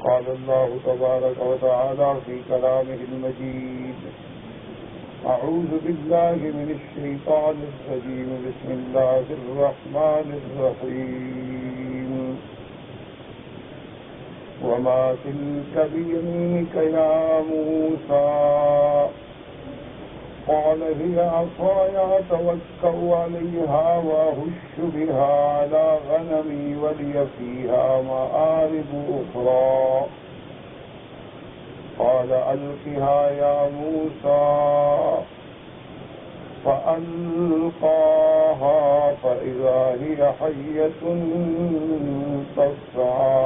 قال الله تبارك وتعالى في كلامه المجيد: أعوذ بالله من الشيطان الرجيم. بسم الله الرحمن الرحيم. وما تلك بيمينك يا موسى؟ قال هي عصاي أتوكأ عليها وأهش بها على غنمي ولي فيها مآرب أخرى. قال ألقها يا موسى. فألقاها فإذا هي حية تسعى.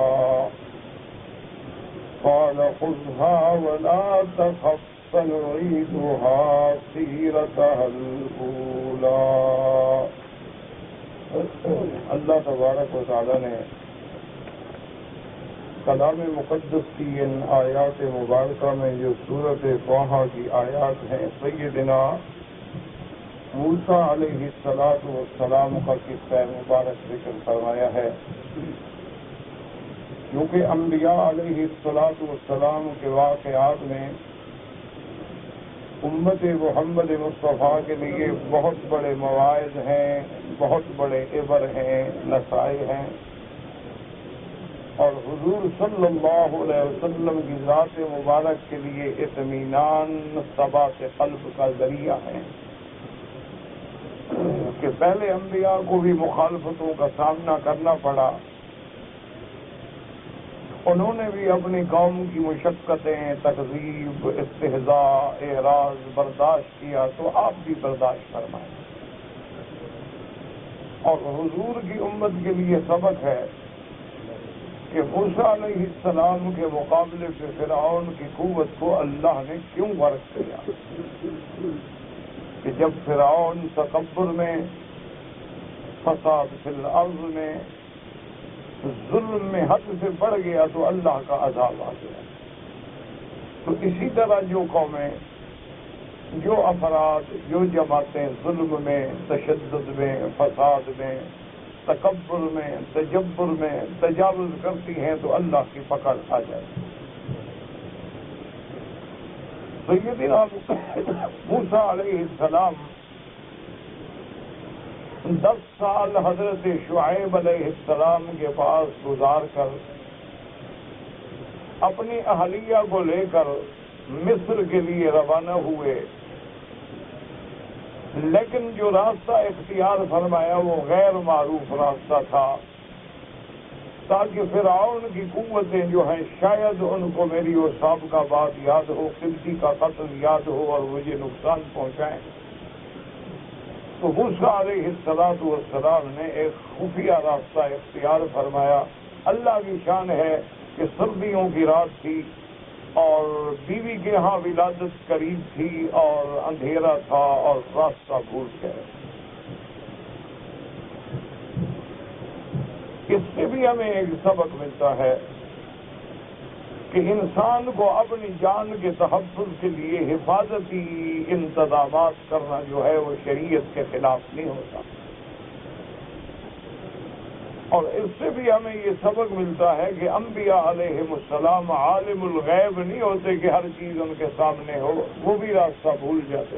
قال خذها ولا تخف سنعيدها سيرتها الأولى. اللہ تبارک و تعالی نے کلام مقدس کی ان آیات مبارکہ میں جو سورۃ طٰہٰ کی آیات ہیں، سیدنا موسیٰ علیہ السلام کا قصہ مبارک ذکر فرمایا ہے. کیونکہ انبیاء علیہ السلام کے واقعات میں امت محمد مصطفیٰ کے لیے بہت بڑے مواعظ ہیں، بہت بڑے عبر ہیں، نصائح ہیں، اور حضور صلی اللہ علیہ وسلم کی ذات مبارک کے لیے اطمینان ثبات قلب کا ذریعہ ہیں کہ پہلے انبیاء کو بھی مخالفتوں کا سامنا کرنا پڑا، انہوں نے بھی اپنی قوم کی مشقتیں، تکذیب، استہزاء، اعراض برداشت کیا، تو آپ بھی برداشت فرمائیں. اور حضور کی امت کے لیے سبق ہے کہ موسیٰ علیہ السلام کے مقابلے پہ فرعون کی قوت کو اللہ نے کیوں غرق کیا، کہ جب فرعون تکبر میں، فساد فی الارض میں، ظلم میں حد سے بڑھ گیا تو اللہ کا عذاب آ گیا. تو اسی طرح جو قومیں، جو افراد، جو جماعتیں ظلم میں، تشدد میں، فساد میں، تکبر میں، تجبر میں تجاوز کرتی ہیں تو اللہ کی پکڑ آ جائے. سیدنا موسیٰ علیہ السلام 10 سال حضرت شعیب علیہ السلام کے پاس گزار کر اپنی اہلیہ کو لے کر مصر کے لیے روانہ ہوئے، لیکن جو راستہ اختیار فرمایا وہ غیر معروف راستہ تھا، تاکہ فرعون کی قوتیں جو ہیں شاید ان کو میری وہ سابقہ بات یاد ہو، قبطی کا قتل یاد ہو اور مجھے نقصان پہنچائیں. تو موسیٰ علیہ السلام نے ایک خفیہ راستہ اختیار فرمایا. اللہ کی شان ہے کہ سردیوں کی رات تھی اور بیوی کے ہاں ولادت قریب تھی اور اندھیرا تھا اور راستہ بھول گئے. اس سے بھی ہمیں ایک سبق ملتا ہے کہ انسان کو اپنی جان کے تحفظ کے لیے حفاظتی انتظامات کرنا جو ہے وہ شریعت کے خلاف نہیں ہوتا. اور اس سے بھی ہمیں یہ سبق ملتا ہے کہ انبیاء علیہ السلام عالم الغیب نہیں ہوتے کہ ہر چیز ان کے سامنے ہو، وہ بھی راستہ بھول جاتے.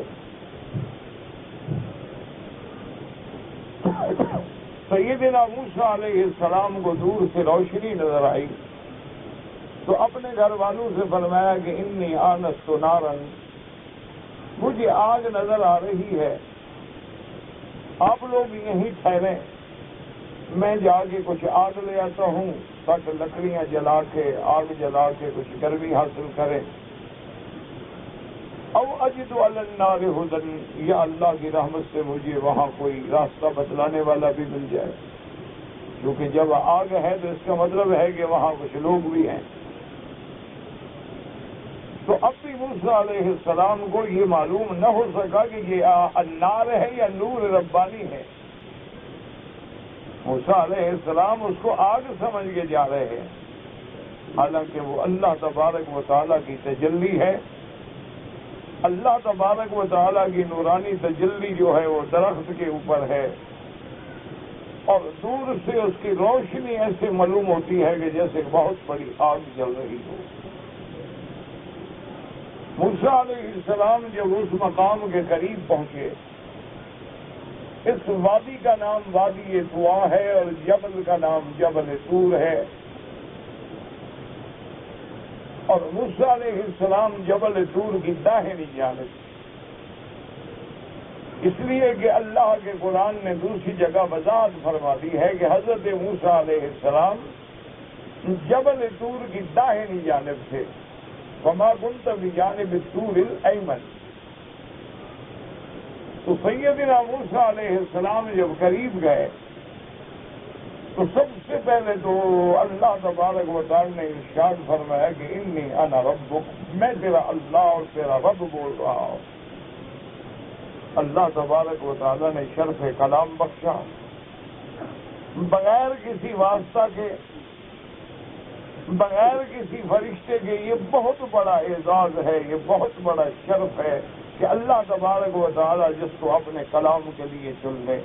سیدنا موسیٰ علیہ السلام کو دور سے روشنی نظر آئی تو اپنے گھر والوں سے فرمایا کہ انی آنست نارا، مجھے آگ نظر آ رہی ہے، آپ لوگ یہیں ٹھہریں، میں جا کے کچھ آگ لے آتا ہوں تاکہ لکڑیاں جلا کے، آگ جلا کے کچھ گرمی حاصل کریں. او اجد علی النار ہدی، یا اللہ کی رحمت سے مجھے وہاں کوئی راستہ بتلانے والا بھی مل جائے، کیونکہ جب آگ ہے تو اس کا مطلب ہے کہ وہاں کچھ لوگ بھی ہیں. تو اب بھی موسیٰ علیہ السلام کو یہ معلوم نہ ہو سکا کہ یہ النار ہے یا نور ربانی ہے. موسیٰ علیہ السلام اس کو آگ سمجھ کے جا رہے ہیں، حالانکہ وہ اللہ تبارک و تعالیٰ کی تجلی ہے. اللہ تبارک و تعالیٰ کی نورانی تجلی جو ہے وہ درخت کے اوپر ہے، اور دور سے اس کی روشنی ایسے معلوم ہوتی ہے کہ جیسے بہت بڑی آگ جل رہی ہو۔ موسیٰ علیہ السلام جب اس مقام کے قریب پہنچے، اس وادی کا نام وادی طوا ہے اور جبل کا نام جبل طور ہے، اور موسیٰ علیہ السلام جبل طور کی داہنی جانب، اس لیے کہ اللہ کے قرآن نے دوسری جگہ وضاحت فرما دی ہے کہ حضرت موسیٰ علیہ السلام جبل طور کی داہنی جانب تھے، وما كنت بجانب الطور الأيمن۔ تو سیدنا موسیٰ علیہ السلام جب قریب گئے تو سب سے پہلے تو اللہ تبارک و تعالی نے ارشاد فرمایا کہ انی انا ربک، میں تیرا اللہ اور تیرا رب بول رہا ہوں۔ اللہ تبارک و تعالی نے شرف کلام بخشا، بغیر کسی واسطہ کے، بغیر کسی فرشتے کے۔ یہ بہت بڑا اعزاز ہے، یہ بہت بڑا شرف ہے کہ اللہ تبارک و تعالی جس کو اپنے کلام کے لیے چن لے۔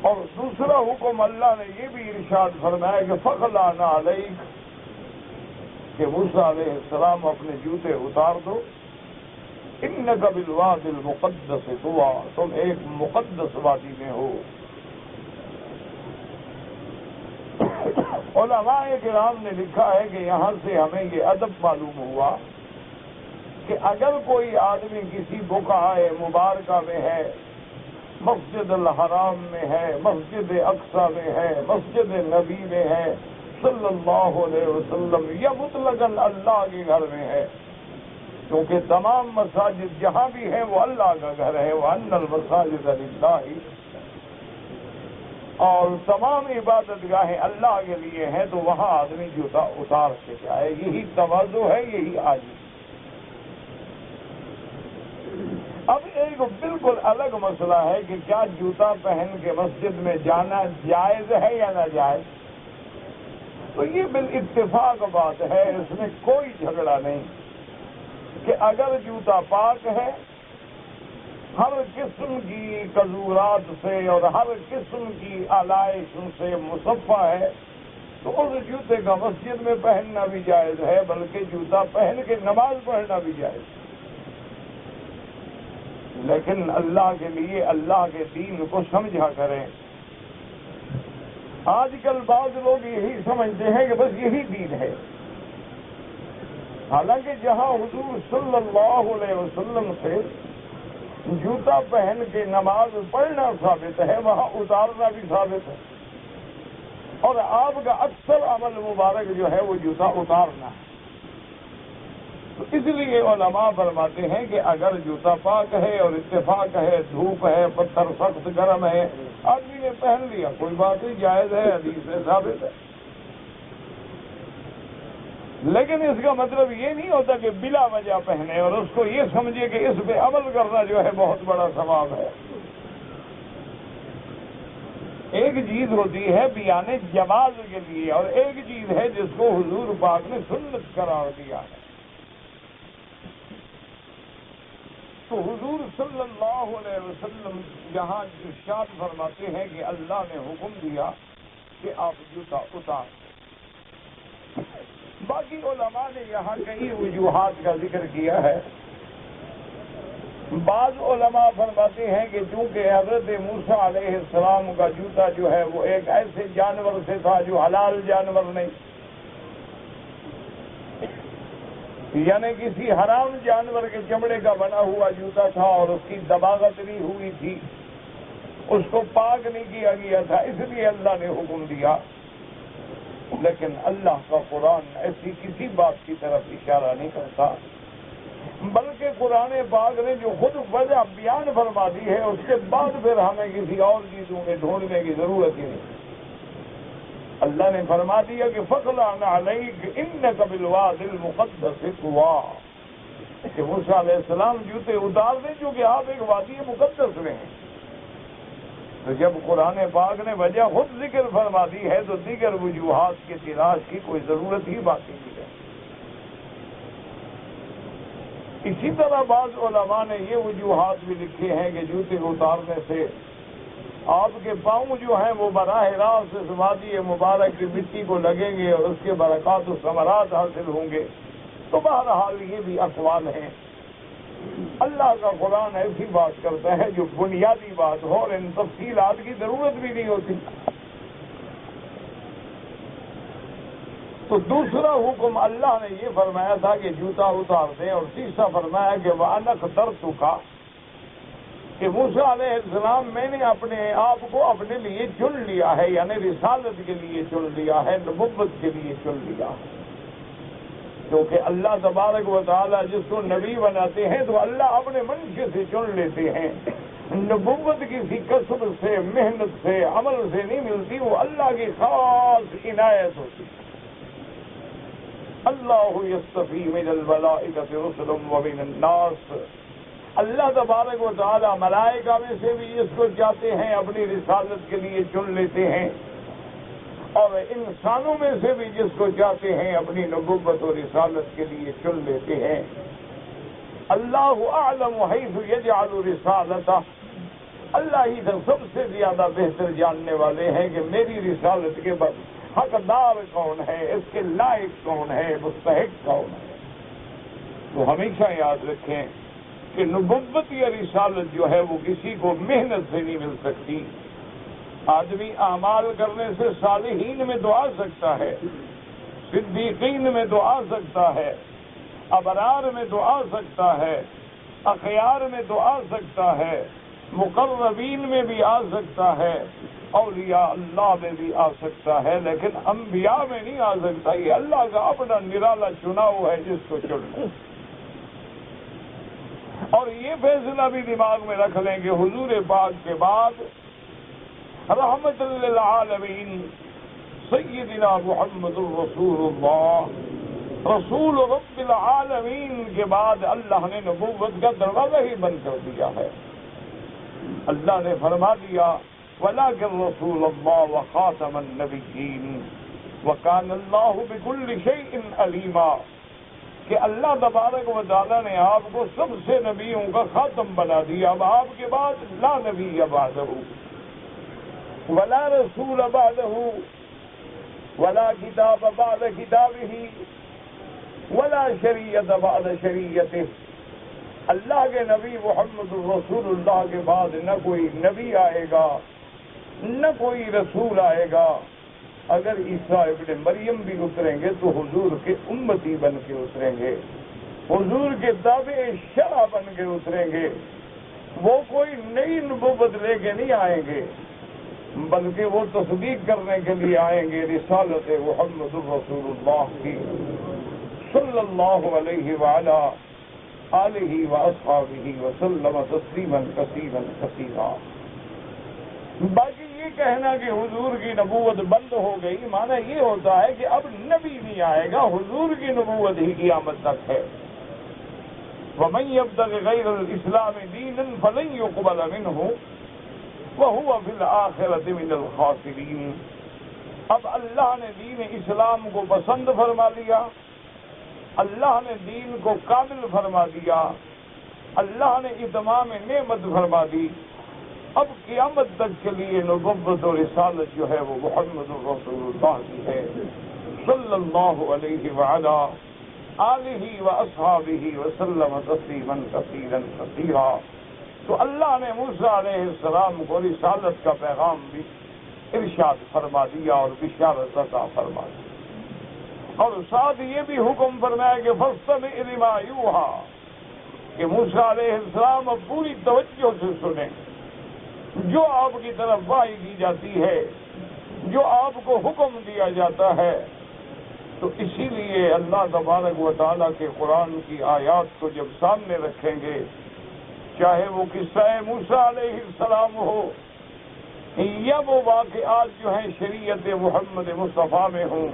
اور دوسرا حکم اللہ نے یہ بھی ارشاد فرمایا کہ فَخْلَعْنَا عَلَيْكَ، کہ موسیٰ علیہ السلام اپنے جوتے اتار دو، اِنَّكَ بِالْوَادِ الْمُقَدَّسِ طُوًى، تم ایک مقدس وادی میں ہو۔ علماء کرام نے لکھا ہے کہ یہاں سے ہمیں یہ ادب معلوم ہوا کہ اگر کوئی آدمی کسی بقعہ مبارکہ میں ہے، مسجد الحرام میں ہے، مسجد اقصی میں ہے، مسجد نبی میں ہے صلی اللہ علیہ وسلم، یا مطلقاً اللہ کے گھر میں ہے، کیونکہ تمام مساجد جہاں بھی ہیں وہ اللہ کا گھر ہے، وَأَنَّ الْمَسَاجِدَ لِلَّهِ، اور تمام عبادت گاہیں اللہ کے لیے ہیں، تو وہاں آدمی جوتا اتار کے جائے۔ یہی تواضع ہے، یہی عاجزی۔ اب ایک بالکل الگ مسئلہ ہے کہ کیا جوتا پہن کے مسجد میں جانا جائز ہے یا ناجائز؟ تو یہ بالاتفاق بات ہے، اس میں کوئی جھگڑا نہیں کہ اگر جوتا پاک ہے، ہر قسم کی قذورات سے اور ہر قسم کی آلائش سے مصفہ ہے، تو اس جوتے کا مسجد میں پہننا بھی جائز ہے، بلکہ جوتا پہن کے نماز پڑھنا بھی جائز ہے۔ لیکن اللہ کے لیے اللہ کے دین کو سمجھا کریں۔ آج کل بعض لوگ یہی سمجھتے ہیں کہ بس یہی دین ہے، حالانکہ جہاں حضور صلی اللہ علیہ وسلم سے جوتا پہن کے نماز پڑھنا ثابت ہے، وہاں اتارنا بھی ثابت ہے، اور آپ کا اکثر عمل مبارک جو ہے وہ جوتا اتارنا ہے۔ تو اس لیے علماء فرماتے ہیں کہ اگر جوتا پاک ہے اور اتفاق ہے، دھوپ ہے، پتھر سخت گرم ہے، آدمی نے پہن لیا، کوئی بات نہیں، جائز ہے، حدیث سے ثابت ہے۔ لیکن اس کا مطلب یہ نہیں ہوتا کہ بلا وجہ پہنے اور اس کو یہ سمجھے کہ اس پہ عمل کرنا جو ہے بہت بڑا ثواب ہے۔ ایک چیز ہوتی ہے بیان جواز کے لیے، اور ایک چیز ہے جس کو حضور پاک نے سنت قرار دیا ہے۔ تو حضور صلی اللہ علیہ وسلم یہاں ارشاد فرماتے ہیں کہ اللہ نے حکم دیا کہ آپ جوتا اتار۔ باقی علماء نے یہاں کئی وجوہات کا ذکر کیا ہے۔ بعض علماء فرماتے ہیں کہ چونکہ حضرت موسیٰ علیہ السلام کا جوتا جو ہے وہ ایک ایسے جانور سے تھا جو حلال جانور نہیں، یعنی کسی حرام جانور کے چمڑے کا بنا ہوا جوتا تھا اور اس کی دباغت نہیں ہوئی تھی، اس کو پاک نہیں کیا گیا تھا، اس لیے اللہ نے حکم دیا۔ لیکن اللہ کا قرآن ایسی کسی بات کی طرف اشارہ نہیں کرتا، بلکہ قرآن پاک نے جو خود وجہ بیان فرما دی ہے اس کے بعد پھر ہمیں کسی اور چیزوں میں ڈھونڈنے کی ضرورت ہی نہیں۔ اللہ نے فرما دیا کہ فَخْلَعْنَا عَلَيْكَ إِنَّكَ بِالْوَادِ الْمُقَدَّسِ طُوًى، کہ موسیٰ علیہ السلام جوتے اتار دیں چونکہ آپ ایک وادی مقدس میں ہیں۔ تو جب قرآن پاک نے وجہ خود ذکر فرما دی ہے تو دیگر وجوہات کی تلاش کی کوئی ضرورت ہی باقی نہیں ہے۔ اسی طرح بعض علماء نے یہ وجوہات بھی لکھے ہیں کہ جوتے اتارنے سے آپ کے پاؤں جو ہیں وہ براہ راست اس وادی مبارک کی مٹی کو لگیں گے اور اس کے برکات و ثمرات حاصل ہوں گے۔ تو بہرحال یہ بھی اقوال ہیں۔ اللہ کا قرآن ایسی بات کرتا ہے جو بنیادی بات ہو اور ان تفصیلات کی ضرورت بھی نہیں ہوتی۔ تو دوسرا حکم اللہ نے یہ فرمایا تھا کہ جوتا اتار دیں، اور تیسرا فرمایا کہ وَأَنَا اخْتَرْتُكَ، کہ موسیٰ علیہ السلام میں نے اپنے آپ کو اپنے لیے چن لیا ہے، یعنی رسالت کے لیے چن لیا ہے، نبوت کے لیے چن لیا ہے۔ کیونکہ اللہ تبارک و تعالی جس کو نبی بناتے ہیں تو اللہ اپنے منشے سے چن لیتے ہیں۔ نبوت کسی کسب سے، محنت سے، عمل سے نہیں ملتی، وہ اللہ کی خاص عنایت ہوتی ہے۔ اللہ یصطفی من الملائکۃ رسلا ومن الناس، اللہ تبارک و تعالی ملائکہ میں سے بھی جس کو چاہتے ہیں اپنی رسالت کے لیے چن لیتے ہیں، اور انسانوں میں سے بھی جس کو چاہتے ہیں اپنی نبوت و رسالت کے لیے چن لیتے ہیں۔ اللہ اعلم حیث یجعل رسالتہ، اللہ ہی سب سے زیادہ بہتر جاننے والے ہیں کہ میری رسالت کے بعد حقدار کون ہے، اس کے لائق کون ہے، مستحق کون ہے۔ تو ہمیشہ یاد رکھیں کہ نبوت یا رسالت جو ہے وہ کسی کو محنت سے نہیں مل سکتی۔ آدمی اعمال کرنے سے صالحین میں تو آ سکتا ہے، صدیقین میں تو آ سکتا ہے، ابرار میں تو آ سکتا ہے، اخیار میں تو آ سکتا ہے، مقربین میں بھی آ سکتا ہے، اولیاء اللہ میں بھی آ سکتا ہے، لیکن انبیاء میں نہیں آ سکتا۔ یہ اللہ کا اپنا نرالا چناؤ ہے جس کو چننا۔ اور یہ فیصلہ بھی دماغ میں رکھ لیں کہ حضور پاک کے بعد رحمت للعالمین سیدنا محمد الرسول اللہ، رسول رب العالمین کے بعد اللہ نے نبوت کا دروازہ ہی بند کر دیا ہے۔ اللہ نے فرما دیا وَلَٰكِن رَّسُولَ اللَّهِ وَخَاتَمَ النَّبِيِّينَ وَكَانَ اللَّهُ بِكُلِّ شَيْءٍ عَلِيمًا، کہ اللہ تبارک و تعالیٰ نے آپ کو سب سے نبیوں کا خاتم بنا دیا۔ اب آپ کے بعد لا نبی بعدہ ولا رسول بعدہ ولا کتاب بعد کتابہ ولا شریعت بعد شریعتہ۔ اللہ کے نبی محمد الرسول اللہ کے بعد نہ کوئی نبی آئے گا، نہ کوئی رسول آئے گا۔ اگر عیسیٰ ابن مریم بھی اتریں گے تو حضور کے امتی بن کے اتریں گے، حضور کے تابع شرع بن کے اتریں گے۔ وہ کوئی نئی نبوت لے کے نہیں آئیں گے، بلکہ وہ تصدیق کرنے کے لیے آئیں گے رسالت محمد الرسول اللہ کی صلی اللہ علیہ وعلا آلہ واصحابہ وسلم تسلیما کثیرا کثیرا۔ باقی یہ کہنا کہ حضور کی نبوت بند ہو گئی، معنی یہ ہوتا ہے کہ اب نبی نہیں آئے گا، حضور کی نبوت ہی قیامت تک ہے۔ وَمَن يَبْتَغِ غَيْرَ الْإِسْلَامِ دِينًا فَلَن يُقْبَلَ مِنْهُ وَهُوَ فِي الْآخِرَةِ مِنَ الْخَاسِرِينَ۔ اب اللہ نے دین اسلام کو پسند فرما لیا، اللہ نے دین کو کامل فرما دیا، اللہ نے اتمام نعمت فرما دی۔ اب قیامت تک کے لیے نبوت و رسالت جو ہے وہ محمد الرسول اللہ کی ہے صلی اللہ علیہ وعلا آلہ واصحابہ وسلم تسلیما کثیرا کثیرا۔ تو اللہ نے موسیٰ علیہ السلام کو رسالت کا پیغام بھی ارشاد فرما دیا اور بشارت عطا فرما دی، اور ساتھ یہ بھی حکم فرمایا کہ فاستمع لما یوحی، کہ موسیٰ علیہ السلام اب پوری توجہ سے سنیں جو آپ کی طرف وحی کی جاتی ہے، جو آپ کو حکم دیا جاتا ہے۔ تو اسی لیے اللہ تبارک و تعالیٰ کے قرآن کی آیات کو جب سامنے رکھیں گے، چاہے وہ قصہ موسیٰ علیہ السلام ہو یا وہ واقعات جو ہیں شریعت محمد مصطفیٰ میں ہوں،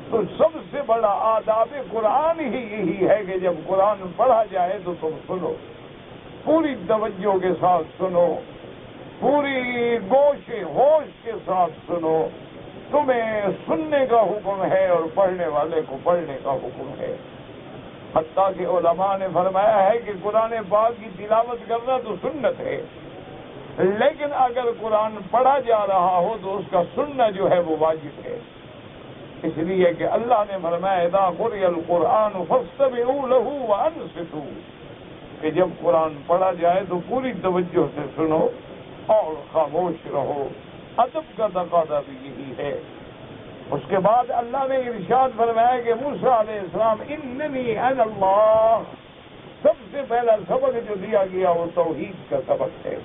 تو سب سے بڑا آداب قرآن ہی یہی ہے کہ جب قرآن پڑھا جائے تو تم سنو، پوری توجہ کے ساتھ سنو، پوری گوش ہوش کے ساتھ سنو۔ تمہیں سننے کا حکم ہے اور پڑھنے والے کو پڑھنے کا حکم ہے۔ حتیٰ کہ علماء نے فرمایا ہے کہ قرآن پاک کی تلاوت کرنا تو سنت ہے، لیکن اگر قرآن پڑھا جا رہا ہو تو اس کا سننا جو ہے وہ واجب ہے، اس لیے کہ اللہ نے فرمایا اذا قرئ القرآن فاستمعوا له وانصتوا، کہ جب قرآن پڑھا جائے تو پوری توجہ سے سنو اور خاموش رہو۔ ادب کا تقاضا بھی یہی ہے۔ اس کے بعد اللہ نے ارشاد فرمایا کہ موسیٰ علیہ السلام اننی انا اللہ، سب سے پہلا سبق جو دیا گیا وہ توحید کا سبق ہے،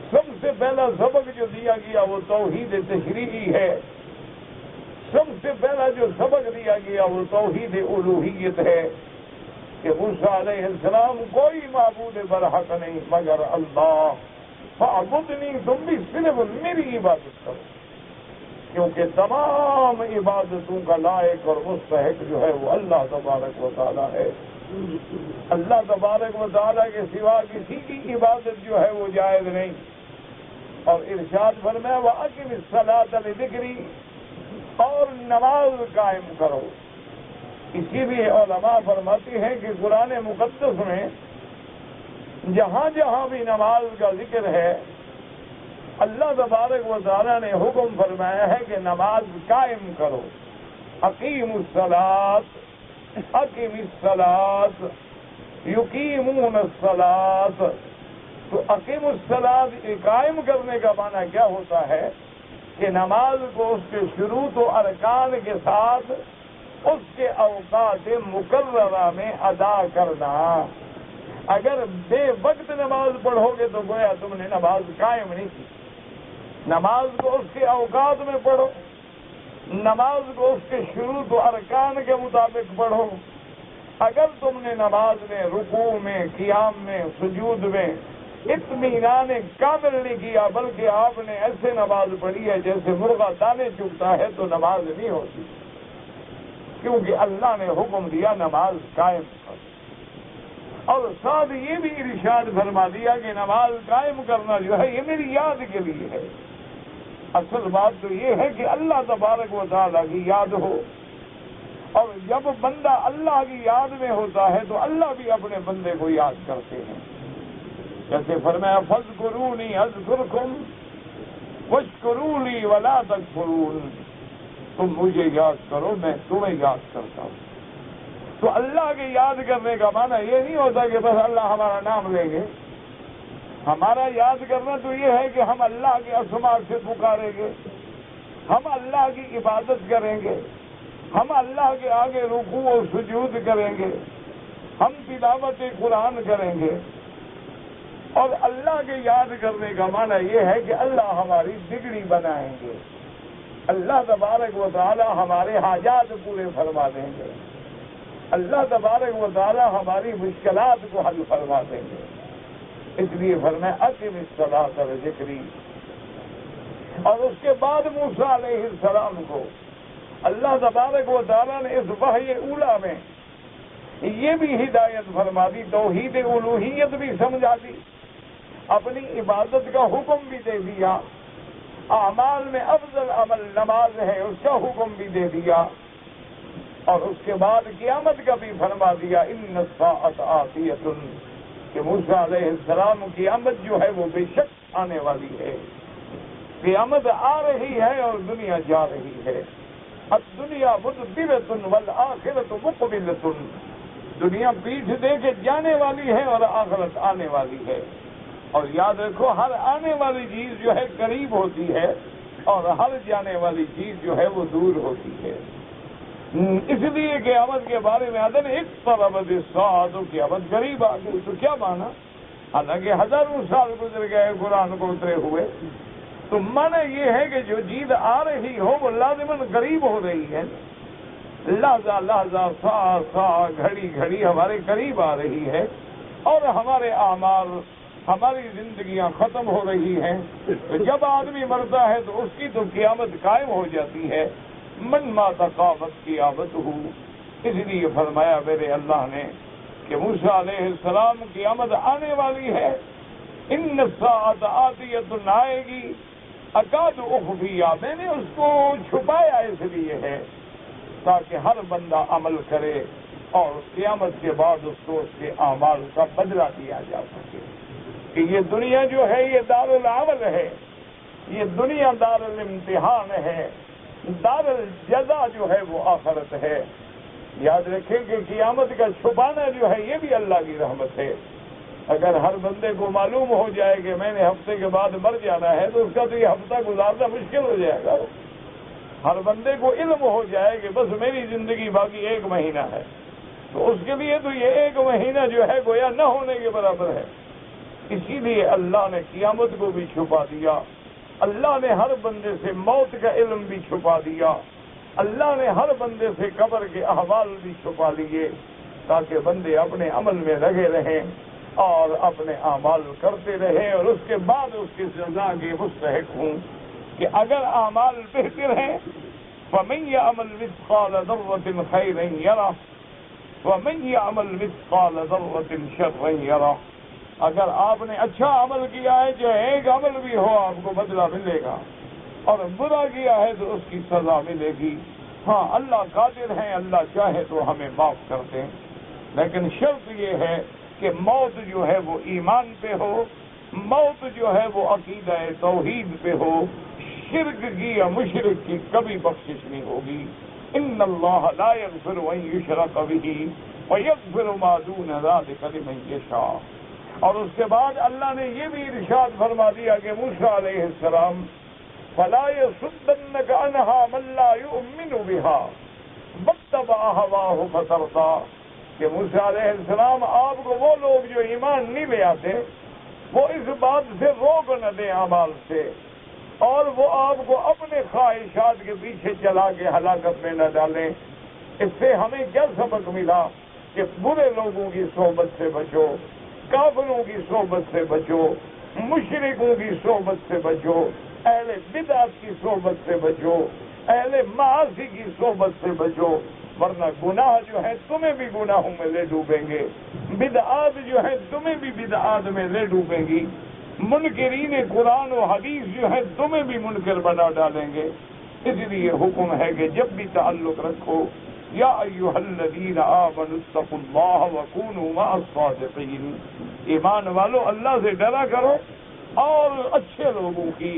سب سے پہلا سبق جو دیا گیا وہ توحید تشریعی ہے، سب سے پہلا جو سبق دیا گیا وہ توحید الوہیت ہے کہ موسیٰ علیہ السلام کوئی معبود برحق نہیں مگر اللہ، فاعبدنی، تم بھی صرف میری عبادت کرو، کیونکہ تمام عبادتوں کا لائق اور مستحق جو ہے وہ اللہ تبارک و تعالیٰ ہے۔ اللہ تبارک و تعالیٰ کے سوا کسی کی عبادت جو ہے وہ جائز نہیں۔ اور ارشاد فرمایا وَأَقِمِ الصَّلَاةَ لِذِكْرِي، اور نماز قائم کرو۔ اسی لیے علماء فرماتے ہیں کہ قرآن مقدس میں جہاں جہاں بھی نماز کا ذکر ہے اللہ تبارک و تعالیٰ نے حکم فرمایا ہے کہ نماز قائم کرو۔ اقیم الصلاۃ، اقیم الصلاۃ، یقیمون الصلاۃ۔ تو اقیم الصلاۃ قائم کرنے کا معنی کیا ہوتا ہے کہ نماز کو اس کے شروط و ارکان کے ساتھ اس کے اوقات مقررہ میں ادا کرنا۔ اگر بے وقت نماز پڑھو گے تو گویا تم نے نماز قائم نہیں کی۔ نماز کو اس کے اوقات میں پڑھو، نماز کو اس کے شروط و ارکان کے مطابق پڑھو۔ اگر تم نے نماز میں رکوع میں، قیام میں، سجود میں اطمینان کامل نہیں کیا بلکہ آپ نے ایسے نماز پڑھی ہے جیسے مرغا دانے چگتا ہے تو نماز نہیں ہوتی، کیونکہ اللہ نے حکم دیا نماز قائم کرو۔ اور ساتھ یہ بھی ارشاد فرما دیا کہ نماز قائم کرنا جو ہے یہ میری یاد کے لیے ہے۔ اصل بات تو یہ ہے کہ اللہ تبارک و تعالیٰ کی یاد ہو، اور جب بندہ اللہ کی یاد میں ہوتا ہے تو اللہ بھی اپنے بندے کو یاد کرتے ہیں۔ جیسے فرمایا فاذکرونی اذکرکم واشکروا لی ولا تکفرون، تم مجھے یاد کرو میں تمہیں یاد کرتا ہوں۔ تو اللہ کے یاد کرنے کا معنی یہ نہیں ہوتا کہ بس اللہ ہمارا نام لیں گے۔ ہمارا یاد کرنا تو یہ ہے کہ ہم اللہ کے اسماء سے پکاریں گے، ہم اللہ کی عبادت کریں گے، ہم اللہ کے آگے رکوع و سجود کریں گے، ہم تلاوت قرآن کریں گے۔ اور اللہ کے یاد کرنے کا معنی یہ ہے کہ اللہ ہماری بگڑی بنائیں گے، اللہ تبارک و تعالی ہمارے حاجات پورے فرما دیں گے، اللہ تبارک و تعالی ہماری مشکلات کو حل فرما دیں گے۔ اس لیے فرمایا اقم الصلاۃ لذکری۔ اور اس کے بعد موسیٰ علیہ السلام کو اللہ تبارک و تعالی نے اس وحی اولیٰ میں یہ بھی ہدایت فرما دی، توحید الوہیت بھی سمجھا دی، اپنی عبادت کا حکم بھی دے دیا، اعمال میں افضل عمل نماز ہے اس کا حکم بھی دے دیا، اور اس کے بعد قیامت کا بھی فرما دیا ان الساعۃ آتیۃ، کہ موسیٰ علیہ السلام قیامت جو ہے وہ بے شک آنے والی ہے۔ قیامت آ رہی ہے اور دنیا جا رہی ہے۔ الدنیا مدبرۃ والآخرۃ مقبلۃ، دنیا پیٹھ دے کے جانے والی ہے اور آخرت آنے والی ہے۔ اور یاد رکھو ہر آنے والی چیز جو ہے قریب ہوتی ہے اور ہر جانے والی چیز جو ہے وہ دور ہوتی ہے۔ اس لیے قیامت کے بارے میں آدھے اقتربت الساعۃ، قیامت قریب آ گئی، تو کیا مانا؟ حالانکہ ہزاروں سال گزر گئے قرآن کو اترے ہوئے، تو مانا یہ ہے کہ جو چیز آ رہی ہو وہ لازماً قریب ہو رہی ہے، لحظہ لحظہ سا سا گھڑی گھڑی ہمارے قریب آ رہی ہے، اور ہمارے اعمال ہماری زندگیاں ختم ہو رہی ہیں۔ جب آدمی مرتا ہے تو اس کی تو قیامت قائم ہو جاتی ہے، من مات قامت قیامت ہو۔ اس لیے فرمایا میرے اللہ نے کہ موسیٰ علیہ السلام قیامت آنے والی ہے، ان الساعۃ آتیۃ آئے گی، اکاد اخفیہ، میں نے اس کو چھپایا اس لیے ہے تاکہ ہر بندہ عمل کرے اور قیامت کے بعد اس کو اس کے اعمال کا بدلہ دیا جا سکے۔ کہ یہ دنیا جو ہے یہ دار العمل ہے، یہ دنیا دار الامتحان ہے، دار الجزا جو ہے وہ آخرت ہے۔ یاد رکھیں کہ قیامت کا چھپانا جو ہے یہ بھی اللہ کی رحمت ہے۔ اگر ہر بندے کو معلوم ہو جائے کہ میں نے ہفتے کے بعد مر جانا ہے تو اس کا تو یہ ہفتہ گزارنا مشکل ہو جائے گا۔ ہر بندے کو علم ہو جائے کہ بس میری زندگی باقی 1 مہینہ ہے، تو اس کے لیے تو یہ 1 مہینہ جو ہے گویا نہ ہونے کے برابر ہے۔ اسی لیے اللہ نے قیامت کو بھی چھپا دیا، اللہ نے ہر بندے سے موت کا علم بھی چھپا دیا، اللہ نے ہر بندے سے قبر کے احوال بھی چھپا لیے، تاکہ بندے اپنے عمل میں لگے رہیں اور اپنے اعمال کرتے رہیں اور اس کے بعد اس کی سزا کے مستحق ہوں کہ اگر اعمال بہتر ہیں فَمَن يَعْمَلْ مِثْقَالَ ذَرَّةٍ خَيْرًا يَرَهُ وَمَن يَعْمَلْ مِثْقَالَ ذَرَّةٍ شَرًّا يَرَهُ۔ اگر آپ نے اچھا عمل کیا ہے، چاہے ایک عمل بھی ہو، آپ کو بدلہ ملے گا، اور برا کیا ہے تو اس کی سزا ملے گی۔ ہاں اللہ قادر ہیں، اللہ چاہے تو ہمیں معاف کر دیں، لیکن شرط یہ ہے کہ موت جو ہے وہ ایمان پہ ہو، موت جو ہے وہ عقیدہ توحید پہ ہو، شرک کی یا مشرک کی کبھی بخشش نہیں ہوگی۔ ان اللہ لا یغفر ان یشرک بہ ویغفر ما دون ذلک لمن یشاء۔ اور اس کے بعد اللہ نے یہ بھی ارشاد فرما دیا کہ موسیٰ علیہ السلام فلا یصدنک عنہا من لا یؤمن بہا واتبع ہواہ فتردی، کہ موسیٰ علیہ السلام آپ کو وہ لوگ جو ایمان نہیں لے آتے وہ اس بات سے روک نہ دیں اعمال سے، اور وہ آپ کو اپنے خواہشات کے پیچھے چلا کے ہلاکت میں نہ ڈالیں۔ اس سے ہمیں کیا سبق ملا کہ برے لوگوں کی صحبت سے بچو، کافروں کی صحبت سے بچو، مشرکوں کی صحبت سے بچو، اہل بدعت کی صحبت سے بچو، اہل معاصی کی صحبت سے بچو، ورنہ گناہ جو ہے تمہیں بھی گناہوں میں لے ڈوبیں گے، بدعات جو ہے تمہیں بھی بدعات میں لے ڈوبیں گی، منکرین قرآن و حدیث جو ہے تمہیں بھی منکر بنا ڈالیں گے۔ اس لیے حکم ہے کہ جب بھی تعلق رکھو، یا ایھا الذین آمنوا اتقوا اللہ وکونوا مع الصادقین، ایمان والو اللہ سے ڈرا کرو اور اچھے لوگوں کی،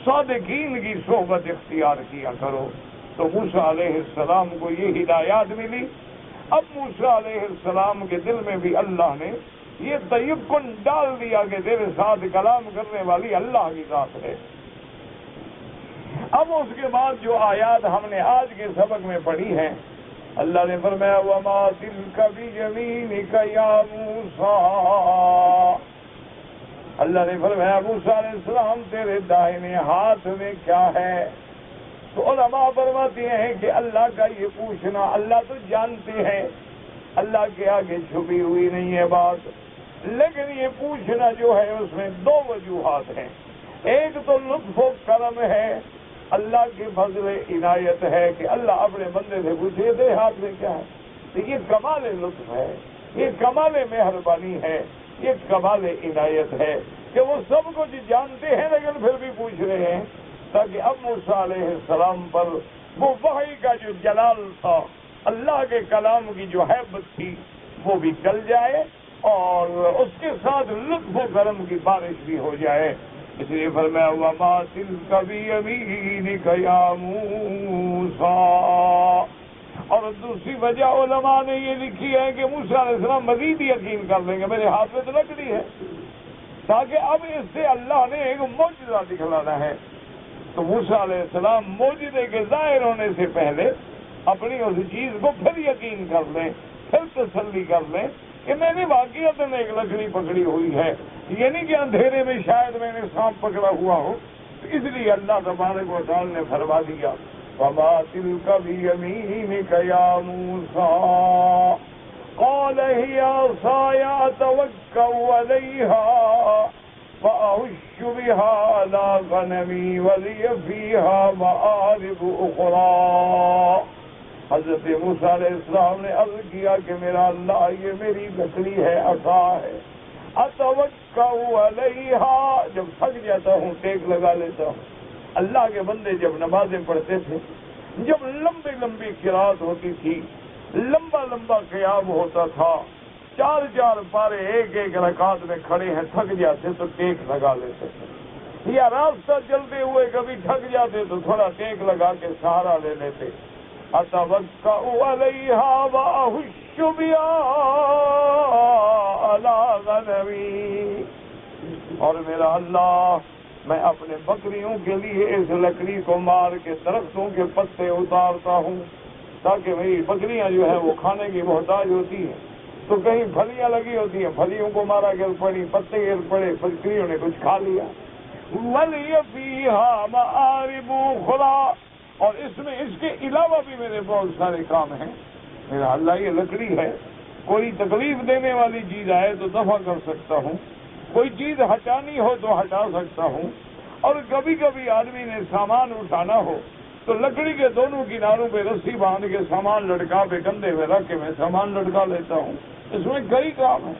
صادقین کی صحبت اختیار کیا کرو۔ تو موسیٰ علیہ السلام کو یہ ہدایات ملی۔ اب موسیٰ علیہ السلام کے دل میں بھی اللہ نے یہ تیقن ڈال دیا کہ تیرے ساتھ کلام کرنے والی اللہ کی ذات ہے۔ اب اس کے بعد جو آیات ہم نے آج کے سبق میں پڑھی ہیں، اللہ نے فرمایا وَمَا تِلْكَ بِيَمِينِكَ يَا مُوسَىٰ، اللہ نے فرمایا موسیٰ علیہ السلام تیرے دائیں ہاتھ میں کیا ہے؟ تو علماء فرماتے ہیں کہ اللہ کا یہ پوچھنا، اللہ تو جانتے ہیں، اللہ کے آگے چھپی ہوئی نہیں ہے بات، لیکن یہ پوچھنا جو ہے اس میں 2 وجوہات ہیں۔ ایک تو لطف و کرم ہے، اللہ کی فضل عنایت ہے کہ اللہ اپنے بندے سے پوچھے تیرے ہاتھ میں کیا ہے، تو یہ کمال لطف ہے، یہ کمال مہربانی ہے، یہ کمال عنایت ہے کہ وہ سب کچھ جانتے ہیں لیکن پھر بھی پوچھ رہے ہیں، تاکہ اب موسیٰ علیہ السلام پر وہ وحی کا جو جلال تھا، اللہ کے کلام کی جو حیبت تھی وہ بھی گل جائے اور اس کے ساتھ لطف و کرم کی بارش بھی ہو جائے۔ اس لیے فرمایا وَمَا تِلْكَ بِيَمِينِكَ يَا مُوسَىٰ۔ اور دوسری وجہ علماء نے یہ لکھی ہے کہ موسیٰ علیہ السلام مزید یقین کر لیں گے میرے ہاتھ میں تو لکڑی ہے، تاکہ اب اس سے اللہ نے ایک معجزہ دکھلانا ہے۔ تو موسیٰ علیہ السلام معجزے کے ظاہر ہونے سے پہلے اپنی اس چیز کو پھر یقین کر لیں، پھر تسلی کر لیں کہ میں نے واقعات میں ایک لکڑی پکڑی ہوئی ہے، یہ نہیں کہ اندھیرے میں شاید میں نے سانپ پکڑا ہوا ہو۔ اس لیے اللہ تبارک و تعالی نے فرما دیا وَمَا تِلْكَ بِيَمِينِكَ يَا مُوسَىٰ قَالَ هِيَ عَصَايَ أَتَوَكَّأُ عَلَيْهَا فَأَهُشُّ بِهَا عَلَىٰ غَنَمِي وَلِيَ فِيهَا مَآرِبُ أُخْرَىٰ۔ حضرت موسیٰ علیہ السلام نے عرض کیا کہ میرا اللہ یہ میری لکڑی ہے، عصا ہے، أَتَوَكَّأُ عَلَيْهَا، جب تھک جاتا ہوں ٹیک لگا لیتا ہوں۔ اللہ کے بندے جب نمازیں پڑھتے تھے، جب لمبی لمبی قرات ہوتی تھی، لمبا لمبا قیام ہوتا تھا، 4 پارے ایک رکعت میں کھڑے ہیں، تھک جاتے تو ٹیک لگا لیتے ہیں، یا راستہ چلتے ہوئے کبھی تھک جاتے تو تھوڑا ٹیک لگا کے سہارا لے لیتے. اتوکأ علیہا واہش بہا علی غنمی، اور میرا اللہ، میں اپنے بکریوں کے لیے اس لکڑی کو مار کے درختوں کے پتے اتارتا ہوں تاکہ میری بکریاں جو ہیں وہ کھانے کی محتاج ہوتی ہیں، تو کہیں پھلیاں لگی ہوتی ہیں، پھلیوں کو مارا گر پڑی، پتے گر پڑے، بکریوں نے کچھ کھا لیا. وَلِيَ فِيهَا مَآرِبُ أُخْرَىٰ، اور اس میں اس کے علاوہ بھی میرے بہت سارے کام ہیں. میرا اللہ یہ لکڑی ہے، کوئی تکلیف دینے والی چیز آئے تو دفع کر سکتا ہوں، کوئی چیز ہٹانی ہو تو ہٹا سکتا ہوں، اور کبھی کبھی آدمی نے سامان اٹھانا ہو تو لکڑی کے دونوں کناروں پہ رسی باندھ کے سامان لٹکا پہ کندھے میں رکھ کے میں سامان لٹکا لیتا ہوں. اس میں کئی کام ہیں.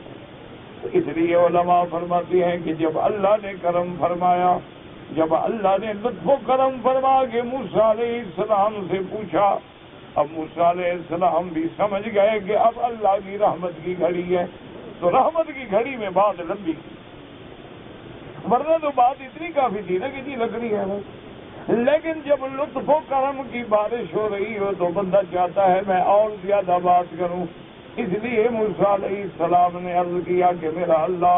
اس لیے علماء فرماتے ہیں کہ جب اللہ نے کرم فرمایا، جب اللہ نے لطف و کرم فرما کے موسیٰ علیہ السلام سے پوچھا، اب موسیٰ علیہ السلام بھی سمجھ گئے کہ اب اللہ کی رحمت کی گھڑی ہے، تو رحمت کی گھڑی میں بات لمبی کی، ورنہ تو بات اتنی کافی تھی نا کہ جی لکڑی ہے وہ. لیکن جب لطف و کرم کی بارش ہو رہی ہو تو بندہ چاہتا ہے میں اور زیادہ بات کروں. اس لیے موسیٰ علیہ السلام نے عرض کیا کہ میرا اللہ،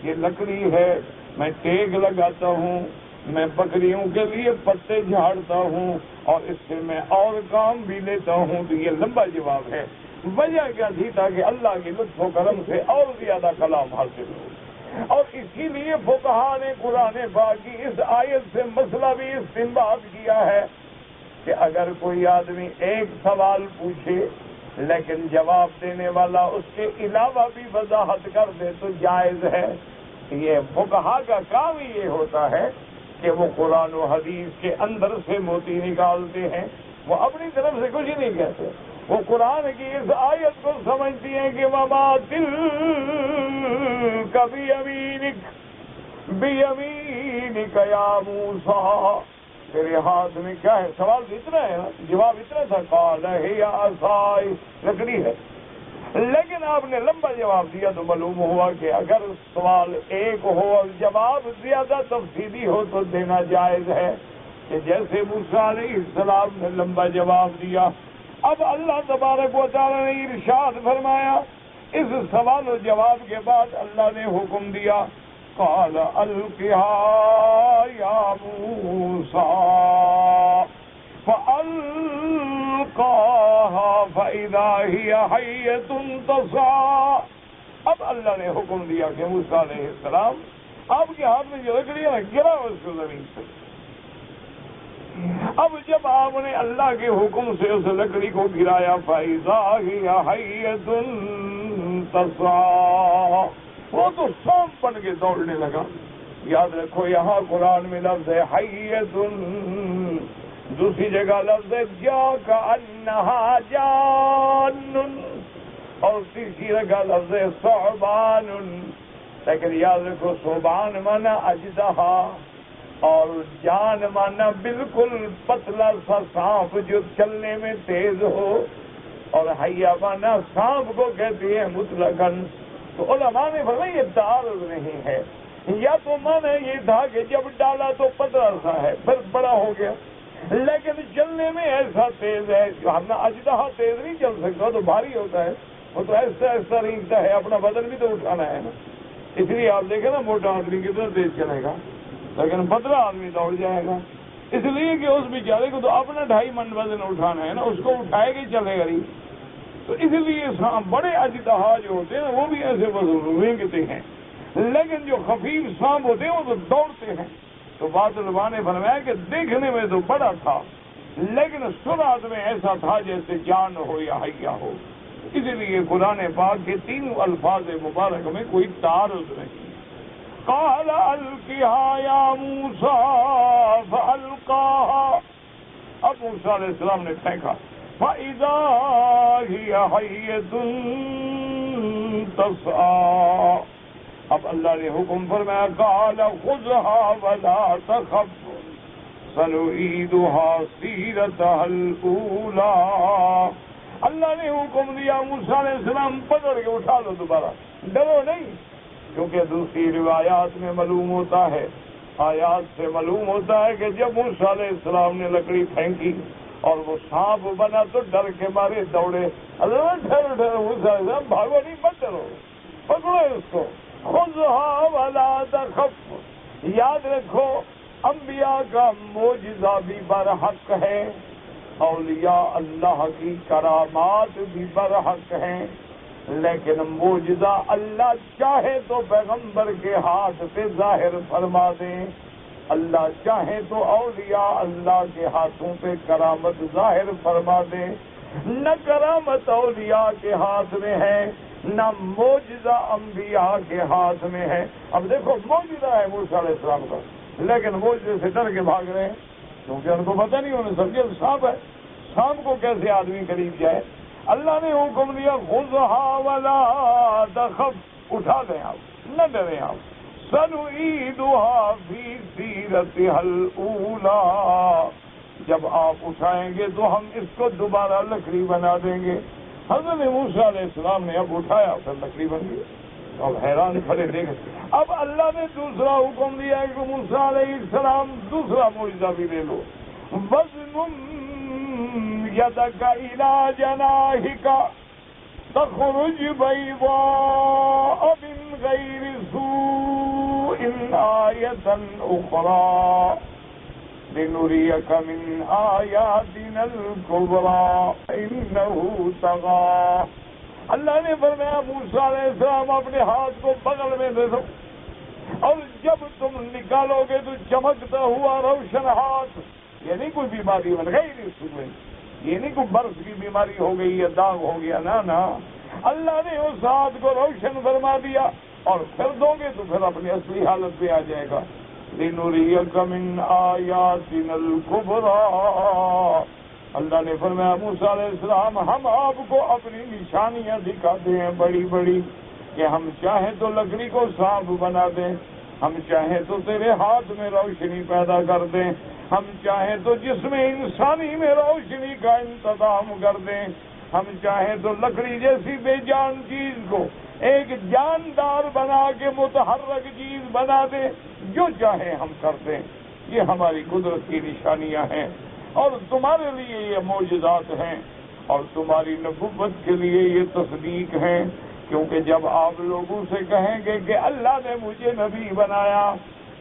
یہ لکڑی ہے، میں ٹیک لگاتا ہوں، میں بکریوں کے لیے پتے جھاڑتا ہوں، اور اس سے میں اور کام بھی لیتا ہوں. تو یہ لمبا جواب ہے. وجہ کیا تھی؟ تاکہ اللہ کے لطف و کرم سے اور زیادہ کلام حاصل ہو. اور اسی لیے فقہا نے قرآن پاک کی اس آیت سے مسئلہ بھی استنباط کیا ہے کہ اگر کوئی آدمی ایک سوال پوچھے لیکن جواب دینے والا اس کے علاوہ بھی وضاحت کر دے تو جائز ہے. یہ فقہا کا کام ہی یہ ہوتا ہے کہ وہ قرآن و حدیث کے اندر سے موتی نکالتے ہیں، وہ اپنی طرف سے کچھ نہیں کہتے. وہ قرآن کی اس آیت کو سمجھتی ہیں کہ وَمَا تِلْكَ بِيَمِينِكَ يَا مُوسَىٰ، تیرے ہاتھ میں کیا ہے؟ سوال تو اتنا ہے نا، جواب اتنا تھا، قَالَ هِيَ عَصَايَ، لکڑی ہے. لیکن آپ نے لمبا جواب دیا تو معلوم ہوا کہ اگر سوال ایک ہو اور جواب زیادہ تفصیلی ہو تو دینا جائز ہے، کہ جیسے موسیٰ علیہ السلام نے لمبا جواب دیا. اب اللہ تبارک و تعالی نے ارشاد فرمایا، اس سوال و جواب کے بعد اللہ نے حکم دیا، قال القها یا موسیٰ فالقاها فاذا هي حیۃ تسعى. اب اللہ نے حکم دیا کہ موسیٰ علیہ السلام، آپ کے ہاتھ میں جو لکڑی ہے نا، گرا اس کو زمین سے. اب جب آپ نے اللہ کے حکم سے اس لکڑی کو گرایا، فَإِذَا هِيَ حَيَّةٌ تَسْعَىٰ، وہ تو سانپ بن کے دوڑنے لگا. یاد رکھو یہاں قرآن میں لفظ ہے حَيَّةٌ، دوسری جگہ لفظ ہے كَأَنَّهَا جَانٌ، اور تیسری جگہ لفظ ہے ثعبان. لیکن یاد رکھو ثعبان مانا اجدہا، اور جان مانا بالکل پتلا سا سانپ جو چلنے میں تیز ہو، اور حیا مانا سانپ کو کہتے ہیں مطلقاً. تو علماء نے فرمایا یہ تعارض نہیں ہے، یا تو مانا یہ تھا کہ جب ڈالا تو پتلا سا ہے پھر بڑا ہو گیا، لیکن چلنے میں ایسا تیز ہے. ہم اجدہا تیز نہیں چل سکتا، تو بھاری ہوتا ہے، وہ تو ایسا ایسا رینگتا ہے، اپنا بدن بھی تو اٹھانا ہے نا. اس لیے آپ دیکھیں نا موٹا آدمی کتنا تیز چلے گا، لیکن پتلا آدمی دوڑ جائے گا. اس لیے کہ اس بیچارے کو تو اپنا 2.5 من وزن اٹھانا ہے نا، اس کو اٹھائے گا چلے گا. تو اس لیے بڑے اجدہا جو ہوتے ہیں وہ بھی ایسے وزن رینگتے ہیں، لیکن جو خفیف سانپ ہوتے ہیں وہ تو دوڑتے ہیں. تو بعض علماء نے فرمایا کہ دیکھنے میں تو بڑا تھا لیکن سرعت میں ایسا تھا جیسے جان ہو یا حیا ہو. اس لیے قرآن پاک کے تینوں الفاظ مبارک میں کوئی تعارض نہیں. قال القها یا موسیٰ فالقاها، اب موسیٰ علیہ السلام نے پھینکا، فاذا هی حیۃ تسعیٰ. اب اللہ نے حکم فرمایا، قال خذها ولا تخف سنعیدها سیرتها الاولی. اللہ نے حکم دیا موسیٰ علیہ السلام پکڑ کے اٹھا لو دوبارہ، ڈرو نہیں، کیونکہ دوسری روایات میں معلوم ہوتا ہے، آیات سے معلوم ہوتا ہے کہ جب موسیٰ علیہ السلام نے لکڑی پھینکی اور وہ سانپ بنا تو ڈر کے مارے دوڑے، اللہ ٹھہرو ٹھہرو موسیٰ علیہ السلام بھاگو نہیں، مت ڈرو، پکڑو اس کو، خذھا ولا تخف۔ یاد رکھو انبیاء کا معجزہ بھی برحق ہے، اولیاء اللہ کی کرامات بھی برحق ہیں، لیکن معجزہ اللہ چاہے تو پیغمبر کے ہاتھ سے ظاہر فرما دیں، اللہ چاہے تو اولیاء اللہ کے ہاتھوں پہ کرامت ظاہر فرما دیں، نہ کرامت اولیاء کے ہاتھ میں ہے، نہ معجزہ انبیاء کے ہاتھ میں ہے۔ اب دیکھو معجزہ ہے موسیٰ علیہ السلام کا، لیکن معجزے سے ڈر کے بھاگ رہے ہیں، کیونکہ ان کو پتہ نہیں، انہیں سمجھے سانپ ہے، سانپ کو کیسے آدمی قریب جائے۔ اللہ نے حکم دیا خذھا ولا تخف، اٹھا دیں آپ، نہ ڈریں آپ، سنعیدھا فی سیرتھا الاولی، جب آپ اٹھائیں گے تو ہم اس کو دوبارہ لکڑی بنا دیں گے۔ حضرت موسیٰ علیہ السلام نے اب اٹھایا، پھر لکڑی بن گئی، اب حیران کھڑے دیکھیں۔ اب اللہ نے دوسرا حکم دیا کہ موسیٰ علیہ السلام دوسرا معجزہ بھی لے لو، وَاضْمُمْ يَدَكَ إِلَىٰ جَنَاحِكَ تَخْرُجْ بَيْضَاءَ مِنْ غَيْرِ سُوءٍ آيَةً أُخْرَىٰ لِنُرِيَكَ مِنْ آيَاتِنَا الْكُبْرَىٰ إِنَّهُ طَغَىٰ۔ اللہ نے فرمایا موسیٰ علیہ السلام اپنے ہاتھ کو بغل میں دے دو، اور جب تم نکالو گے تو چمکتا ہوا روشن ہاتھ، یہ نہیں کوئی بیماری بن گئی، یہ نہیں کوئی برس کی بیماری ہو گئی یا داغ ہو گیا، نہ اللہ نے اس ہاتھ کو روشن فرما دیا، اور پھر دو گے تو پھر اپنی اصلی حالت پہ آ جائے گا۔ لِنُرِيَكَ مِنْ آيَاتِنَا الْكُبْرَىٰ، اللہ نے فرمایا موسیٰ علیہ السلام ہم آپ کو اپنی نشانیاں دکھاتے ہیں بڑی بڑی، کہ ہم چاہیں تو لکڑی کو سانپ بنا دیں، ہم چاہیں تو تیرے ہاتھ میں روشنی پیدا کر دیں، ہم چاہیں تو جسم انسانی میں روشنی کا انتظام کر دیں، ہم چاہیں تو لکڑی جیسی بے جان چیز کو ایک جاندار بنا کے متحرک چیز بنا دیں، جو چاہیں ہم کر دیں۔ یہ ہماری قدرت کی نشانیاں ہیں، اور تمہارے لیے یہ معجزات ہیں، اور تمہاری نبوت کے لیے یہ تصدیق ہیں، کیونکہ جب آپ لوگوں سے کہیں گے کہ اللہ نے مجھے نبی بنایا،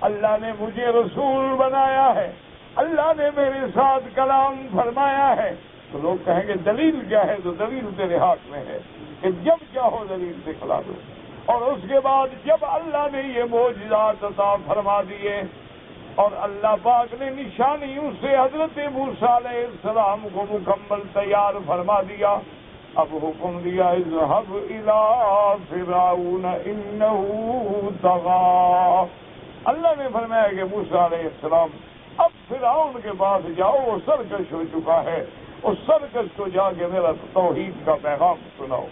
اللہ نے مجھے رسول بنایا ہے، اللہ نے میرے ساتھ کلام فرمایا ہے، تو لوگ کہیں گے دلیل کیا ہے؟ تو دلیل تیرے ہاتھ میں ہے کہ جب چاہو دلیل دکھلا دو۔ اور اس کے بعد جب اللہ نے یہ معجزات عطا فرما دیے اور اللہ پاک نے نشانیوں سے حضرت موسیٰ علیہ السلام کو مکمل تیار فرما دیا، اب حکم دیا اذهب الى فرعون انه طغى، اللہ نے فرمایا کہ موسیٰ علیہ السلام اب فرعون کے پاس جاؤ، وہ سرکش ہو چکا ہے، اس سرکش کو جا کے میرا توحید کا پیغام سناؤ۔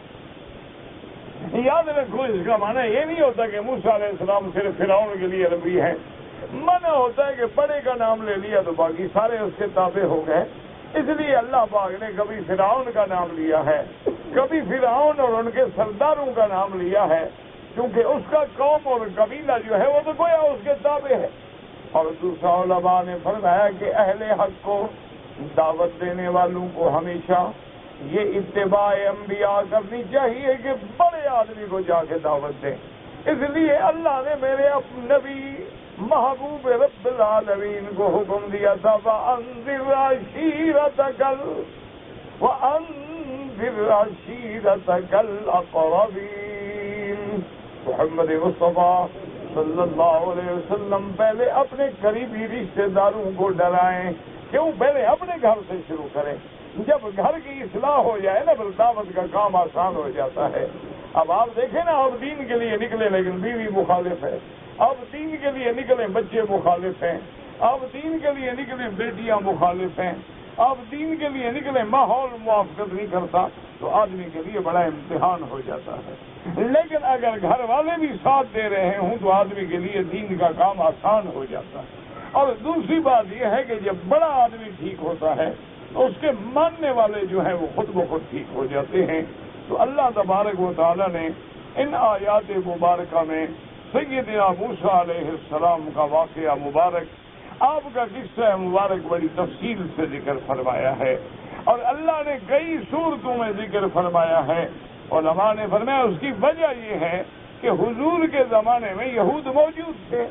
یاد رکھو اس کا معنی یہ نہیں ہوتا کہ موسیٰ علیہ السلام صرف فرعون کے لیے نبی ہیں، منع ہوتا ہے کہ بڑے کا نام لے لیا تو باقی سارے اس کے تابع ہو گئے، اس لیے اللہ پاک نے کبھی فرعون کا نام لیا ہے، کبھی فرعون اور ان کے سرداروں کا نام لیا ہے، کیونکہ اس کا قوم اور قبیلہ جو ہے وہ تو گویا اس کے تابع ہے۔ اور دوسرا علماء نے فرمایا کہ اہل حق کو دعوت دینے والوں کو ہمیشہ یہ اتباع انبیاء کرنی چاہیے کہ بڑے آدمی کو جا کے دعوت دیں، اس لیے اللہ نے میرے نبی محبوب رب العالمین کو حکم دیا تھا وَأَنذِرْ عَشِيرَتَكَ الْأَقْرَبِينَ۔ محمد مصطفیٰ صلی اللہ علیہ وسلم پہلے اپنے قریبی رشتہ داروں کو ڈرائیں، کیوں؟ پہلے اپنے گھر سے شروع کریں، جب گھر کی اصلاح ہو جائے نا پھر دعوت کا کام آسان ہو جاتا ہے۔ اب آپ دیکھیں نا، آپ دین کے لیے نکلے لیکن بیوی مخالف ہے، اب دین کے لیے نکلے بچے مخالف ہیں، اب دین کے لیے نکلے بیٹیاں مخالف ہیں، اب دین کے لیے نکلے ماحول موافقت نہیں کرتا، تو آدمی کے لیے بڑا امتحان ہو جاتا ہے۔ لیکن اگر گھر والے بھی ساتھ دے رہے ہوں تو آدمی کے لیے دین کا کام آسان ہو جاتا ہے۔ اور دوسری بات یہ ہے کہ جب بڑا آدمی ٹھیک ہوتا ہے تو اس کے ماننے والے جو ہیں وہ خود بخود ٹھیک ہو جاتے ہیں۔ تو اللہ تبارک و تعالیٰ نے ان آیات مبارکہ میں سیدنا موسیٰ علیہ السلام کا واقعہ مبارک، آپ کا قصہ مبارک بڑی تفصیل سے ذکر فرمایا ہے، اور اللہ نے کئی صورتوں میں ذکر فرمایا ہے۔ علماء نے فرمایا اس کی وجہ یہ ہے کہ حضور کے زمانے میں یہود موجود تھے،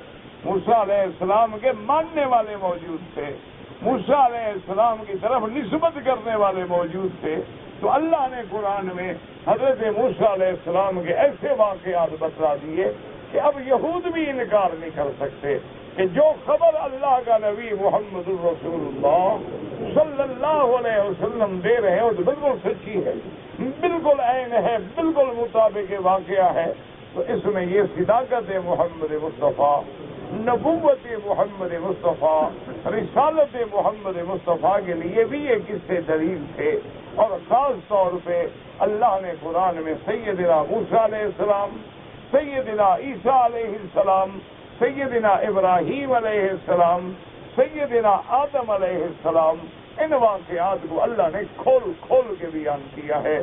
موسیٰ علیہ السلام کے ماننے والے موجود تھے، موسیٰ علیہ السلام کی طرف نسبت کرنے والے موجود تھے۔ تو اللہ نے قرآن میں حضرت موسیٰ علیہ السلام کے ایسے واقعات بتلا دیے کہ اب یہود بھی انکار نہیں کر سکتے کہ جو خبر اللہ کا نبی محمد الرسول اللہ صلی اللہ علیہ وسلم دے رہے ہیں وہ تو بالکل سچی ہے، بالکل عین ہے، بالکل مطابق واقعہ ہے۔ تو اس میں یہ صداقت محمد مصطفیٰ، نبوت محمد مصطفیٰ، رسالت محمد مصطفیٰ کے لیے بھی یہ قصے دلیل تھے، اور خاص طور پہ اللہ نے قرآن میں سیدنا موسیٰ علیہ السلام، سیدنا عیسیٰ علیہ السلام، سیدنا ابراہیم علیہ السلام، سیدنا آدم علیہ السلام، ان واقعات کو اللہ نے کھول کھول کے بیان کیا ہے۔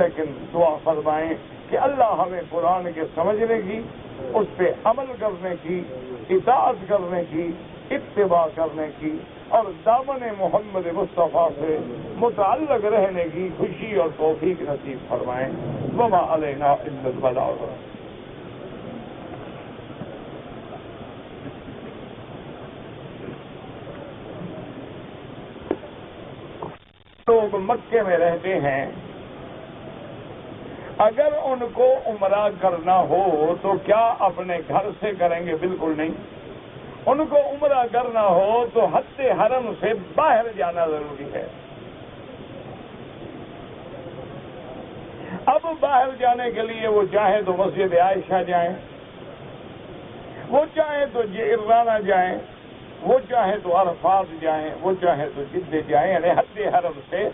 لیکن دعا فرمائیں کہ اللہ ہمیں قرآن کے سمجھنے کی، اس پہ عمل کرنے کی، اطاعت کرنے کی، اتباع کرنے کی، اور دامن محمد مصطفیٰ سے متعلق رہنے کی خوشی اور توفیق نصیب فرمائیں۔ وما علینا الا البلاغ۔ لوگ مکے میں رہتے ہیں، اگر ان کو عمرہ کرنا ہو تو کیا اپنے گھر سے کریں گے؟ بالکل نہیں۔ ان کو عمرہ کرنا ہو تو حد حرم سے باہر جانا ضروری ہے۔ اب باہر جانے کے لیے وہ چاہے تو مسجد عائشہ جائیں، وہ چاہے تو جعرانہ جائیں، وہ چاہے تو عرفات جائیں، وہ چاہے تو جدہ جائیں، یعنی حد حرم سے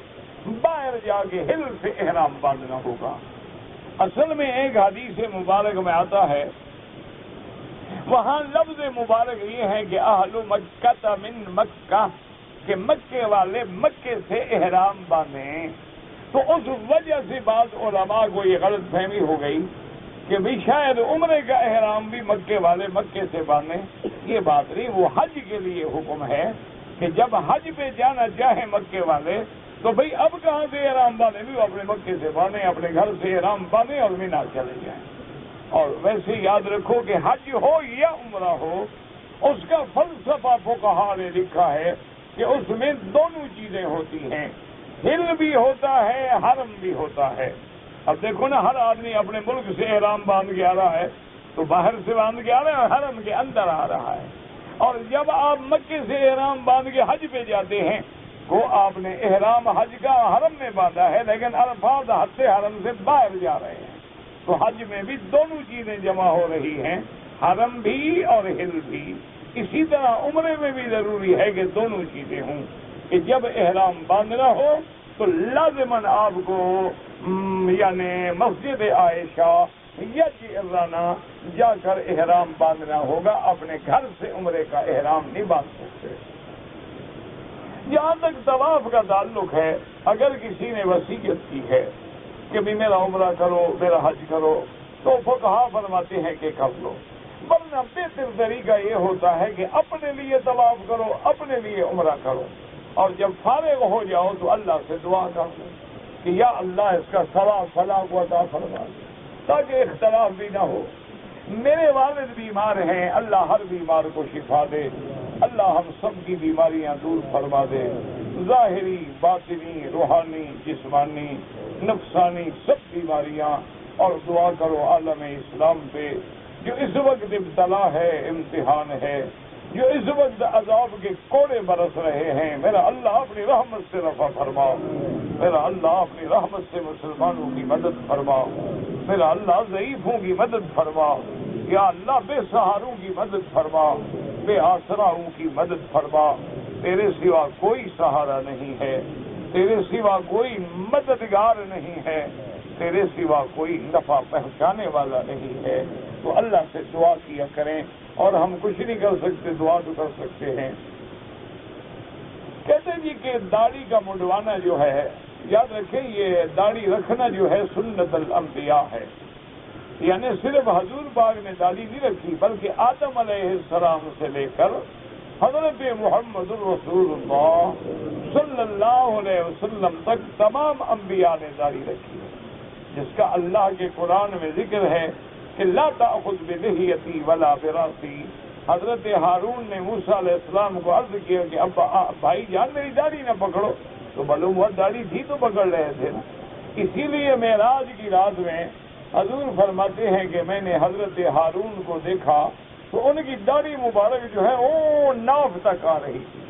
باہر جا کے ہل سے احرام باندھنا ہوگا۔ اصل میں ایک حدیث مبارک میں آتا ہے، وہاں لفظ مبارک یہ ہے کہ اہل مکہ من مکہ، کہ مکے والے مکے سے احرام باندھیں۔ تو اس وجہ سے بعض علماء کو یہ غلط فہمی ہو گئی کہ بھی شاید عمرے کا احرام بھی مکے والے مکے سے باندھیں۔ یہ بات نہیں، وہ حج کے لیے حکم ہے کہ جب حج پہ جانا چاہے مکے والے تو بھئی اب کہاں سے احرام باندھیں؟ بھی وہ اپنے مکے سے باندھیں، اپنے گھر سے احرام باندھیں اور مینا چلے جائیں۔ اور ویسے یاد رکھو کہ حج ہو یا عمرہ ہو، اس کا فلسفہ فقہاء نے لکھا ہے کہ اس میں دونوں چیزیں ہوتی ہیں، ہل بھی ہوتا ہے، حرم بھی ہوتا ہے۔ اب دیکھو نا، ہر آدمی اپنے ملک سے احرام باندھ کے آ رہا ہے تو باہر سے باندھ کے آ رہا ہے اور حرم کے اندر آ رہا ہے۔ اور جب آپ مکے سے احرام باندھ کے حج پہ جاتے ہیں وہ آپ نے احرام حج کا حرم میں باندھا ہے، لیکن عرفات حد حرم سے باہر جا رہے ہیں۔ تو حج میں بھی دونوں چیزیں جمع ہو رہی ہیں، حرم بھی اور ہل بھی۔ اسی طرح عمرے میں بھی ضروری ہے کہ دونوں چیزیں ہوں، کہ جب احرام باندھنا ہو تو لازماً آپ کو یعنی مسجد عائشہ یا جعرانہ جا کر احرام باندھنا ہوگا، اپنے گھر سے عمرے کا احرام نہیں باندھ سکتے۔ جہاں تک طواف کا تعلق ہے، اگر کسی نے وصیت کی ہے کہ بھی میرا عمرہ کرو، میرا حج کرو، تو فقہاء فرماتے ہیں کہ کر لو، ورنہ بہتر طریقہ یہ ہوتا ہے کہ اپنے لیے طواف کرو، اپنے لیے عمرہ کرو، اور جب فارغ ہو جاؤ تو اللہ سے دعا کرو کہ یا اللہ اس کا ثواب فلاں کو عطا فرما دے، تاکہ اختلاف بھی نہ ہو۔ میرے والد بیمار ہیں، اللہ ہر بیمار کو شفا دے، اللہ ہم سب کی بیماریاں دور فرما دے، ظاہری، باطنی، روحانی، جسمانی، نفسانی سب بیماریاں۔ اور دعا کرو عالم اسلام پہ جو اس وقت ابتلا ہے، امتحان ہے، جو اس وقت عذاب کے کوڑے برس رہے ہیں، میرا اللہ اپنی رحمت سے رفع فرماؤ، میرا اللہ اپنی رحمت سے مسلمانوں کی مدد فرماؤ، میرا اللہ ضعیفوں کی مدد فرما، یا اللہ بے سہاروں کی مدد فرما، بے آسراؤں کی مدد فرما۔ تیرے سوا کوئی سہارا نہیں ہے، تیرے سوا کوئی مددگار نہیں ہے، تیرے سوا کوئی نفع پہنچانے والا نہیں ہے۔ تو اللہ سے دعا کیا کریں، اور ہم کچھ نہیں کر سکتے، دعا تو کر سکتے ہیں کہتے ہیں جی کہ داڑھی کا منڈوانا جو ہے، یاد رکھیں یہ داڑھی رکھنا جو ہے سنت الانبیاء ہے، یعنی صرف حضور پاک نے داڑھی نہیں رکھی بلکہ آدم علیہ السلام سے لے کر حضرت محمد الرسول اللہ صلی اللہ علیہ وسلم تک تمام انبیاء نے داڑھی رکھی ہے، جس کا اللہ کے قرآن میں ذکر ہے کہ لا تأخذ بلحیتی ولا براسی۔ حضرت ہارون نے موسیٰ علیہ السلام کو عرض کیا کہ اب بھائی جان میری داڑھی نہ پکڑو، تو معلوم ہوا داڑھی تھی تو پکڑ رہے تھے نا۔ اسی لیے معراج کی رات میں حضور فرماتے ہیں کہ میں نے حضرت ہارون کو دیکھا تو ان کی داڑھی مبارک جو ہے وہ ناف تک آ رہی تھی۔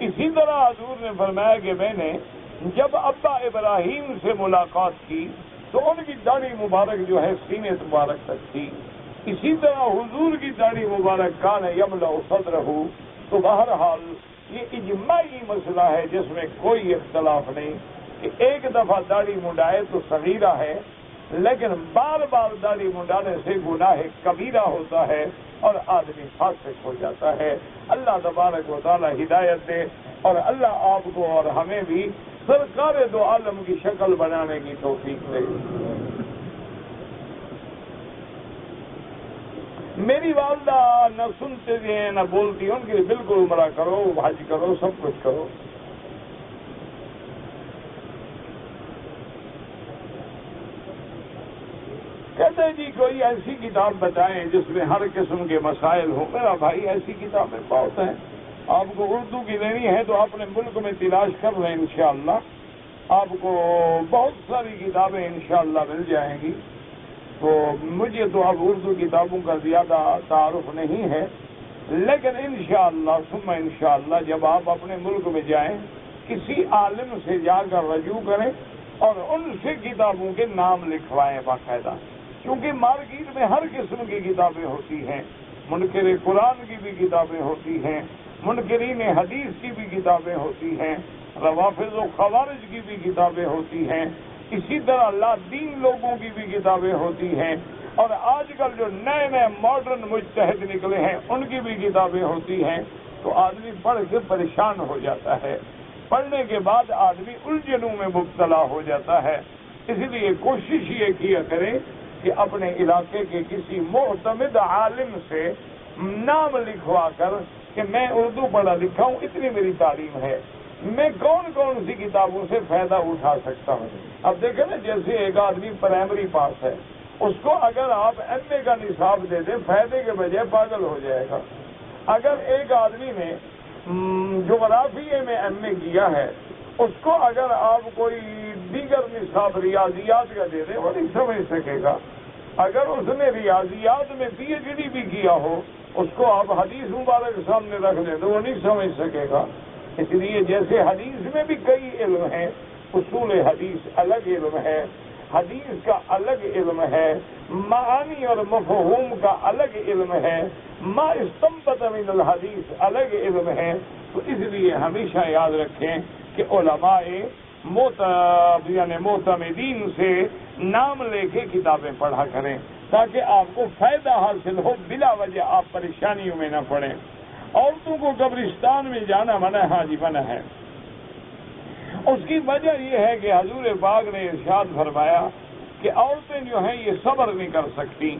اسی طرح حضور نے فرمایا کہ میں نے جب ابا ابراہیم سے ملاقات کی تو ان کی داڑھی مبارک جو ہے سینے مبارک تک تھی۔ اسی طرح حضور کی داڑھی مبارک کان یملأ صدرہ، تو بہرحال یہ اجماعی مسئلہ ہے جس میں کوئی اختلاف نہیں کہ ایک دفعہ داڑھی منڈائے تو صغیرہ ہے، لیکن بار بار داڑھی منڈانے سے گناہ کبیرہ ہوتا ہے اور آدمی فاسق ہو جاتا ہے۔ اللہ تبارک و تعالی ہدایت دے، اور اللہ آپ کو اور ہمیں بھی سرکار دو عالم کی شکل بنانے کی توفیق دے۔ میری والدہ نہ سنتے ہیں نہ بولتی، ان کے لیے بالکل عمرہ کرو، حج کرو، سب کچھ کرو۔ کہتے ہیں جی کوئی ایسی کتاب بتائیں جس میں ہر قسم کے مسائل ہوں۔ میرا بھائی ایسی کتابیں بہت ہیں، آپ کو اردو کی لینی ہے تو اپنے ملک میں تلاش کر لیں، انشاءاللہ آپ کو بہت ساری کتابیں انشاءاللہ مل جائیں گی۔ تو مجھے تو اب اردو کتابوں کا زیادہ تعارف نہیں ہے، لیکن انشاءاللہ ثم انشاءاللہ جب آپ اپنے ملک میں جائیں کسی عالم سے جا کر رجوع کریں اور ان سے کتابوں کے نام لکھوائیں باقاعدہ، کیونکہ مارکیٹ میں ہر قسم کی کتابیں ہوتی ہیں، منکر قرآن کی بھی کتابیں ہوتی ہیں، منکرین حدیث کی بھی کتابیں ہوتی ہیں، روافض و خوارج کی بھی کتابیں ہوتی ہیں، اسی طرح لا دین لوگوں کی بھی کتابیں ہوتی ہیں، اور آج کل جو نئے نئے ماڈرن مجتہد نکلے ہیں ان کی بھی کتابیں ہوتی ہیں۔ تو آدمی پڑھ کے پریشان ہو جاتا ہے، پڑھنے کے بعد آدمی الجھنوں میں مبتلا ہو جاتا ہے۔ اس لیے کوشش یہ کیا کریں کہ اپنے علاقے کے کسی معتمد عالم سے نام لکھوا کر کہ میں اردو پڑھا لکھا ہوں، اتنی میری تعلیم ہے، میں کون کون سی کتابوں سے فائدہ اٹھا سکتا ہوں۔ اب دیکھیں نا، جیسے ایک آدمی پرائمری پاس ہے، اس کو اگر آپ ایم اے کا نصاب دے دیں فائدے کے بجائے پاگل ہو جائے گا۔ اگر ایک آدمی نے جغرافیے میں ایم اے کیا ہے، اس کو اگر آپ کوئی دیگر نصاب ریاضیات کا دے دیں وہ نہیں سمجھ سکے گا۔ اگر اس نے ریاضیات میں پی ایچ ڈی بھی کیا ہو، اس کو آپ حدیث مبارک سامنے رکھ دیں تو وہ نہیں سمجھ سکے گا۔ اس لیے جیسے حدیث میں بھی کئی علم ہیں، اصول حدیث الگ علم ہے، حدیث کا الگ علم ہے، معانی اور مفہوم کا الگ علم ہے، ما استنبط من الحدیث الگ علم ہے۔ تو اس لیے ہمیشہ یاد رکھیں کہ علماء معتمدین سے نام لے کے کتابیں پڑھا کریں تاکہ آپ کو فائدہ حاصل ہو، بلا وجہ آپ پریشانیوں میں نہ پڑیں۔ عورتوں کو قبرستان میں جانا منع ہے، ہاں جی منع ہے۔ اس کی وجہ یہ ہے کہ حضور پاک نے ارشاد فرمایا کہ عورتیں جو ہیں یہ صبر نہیں کر سکتی،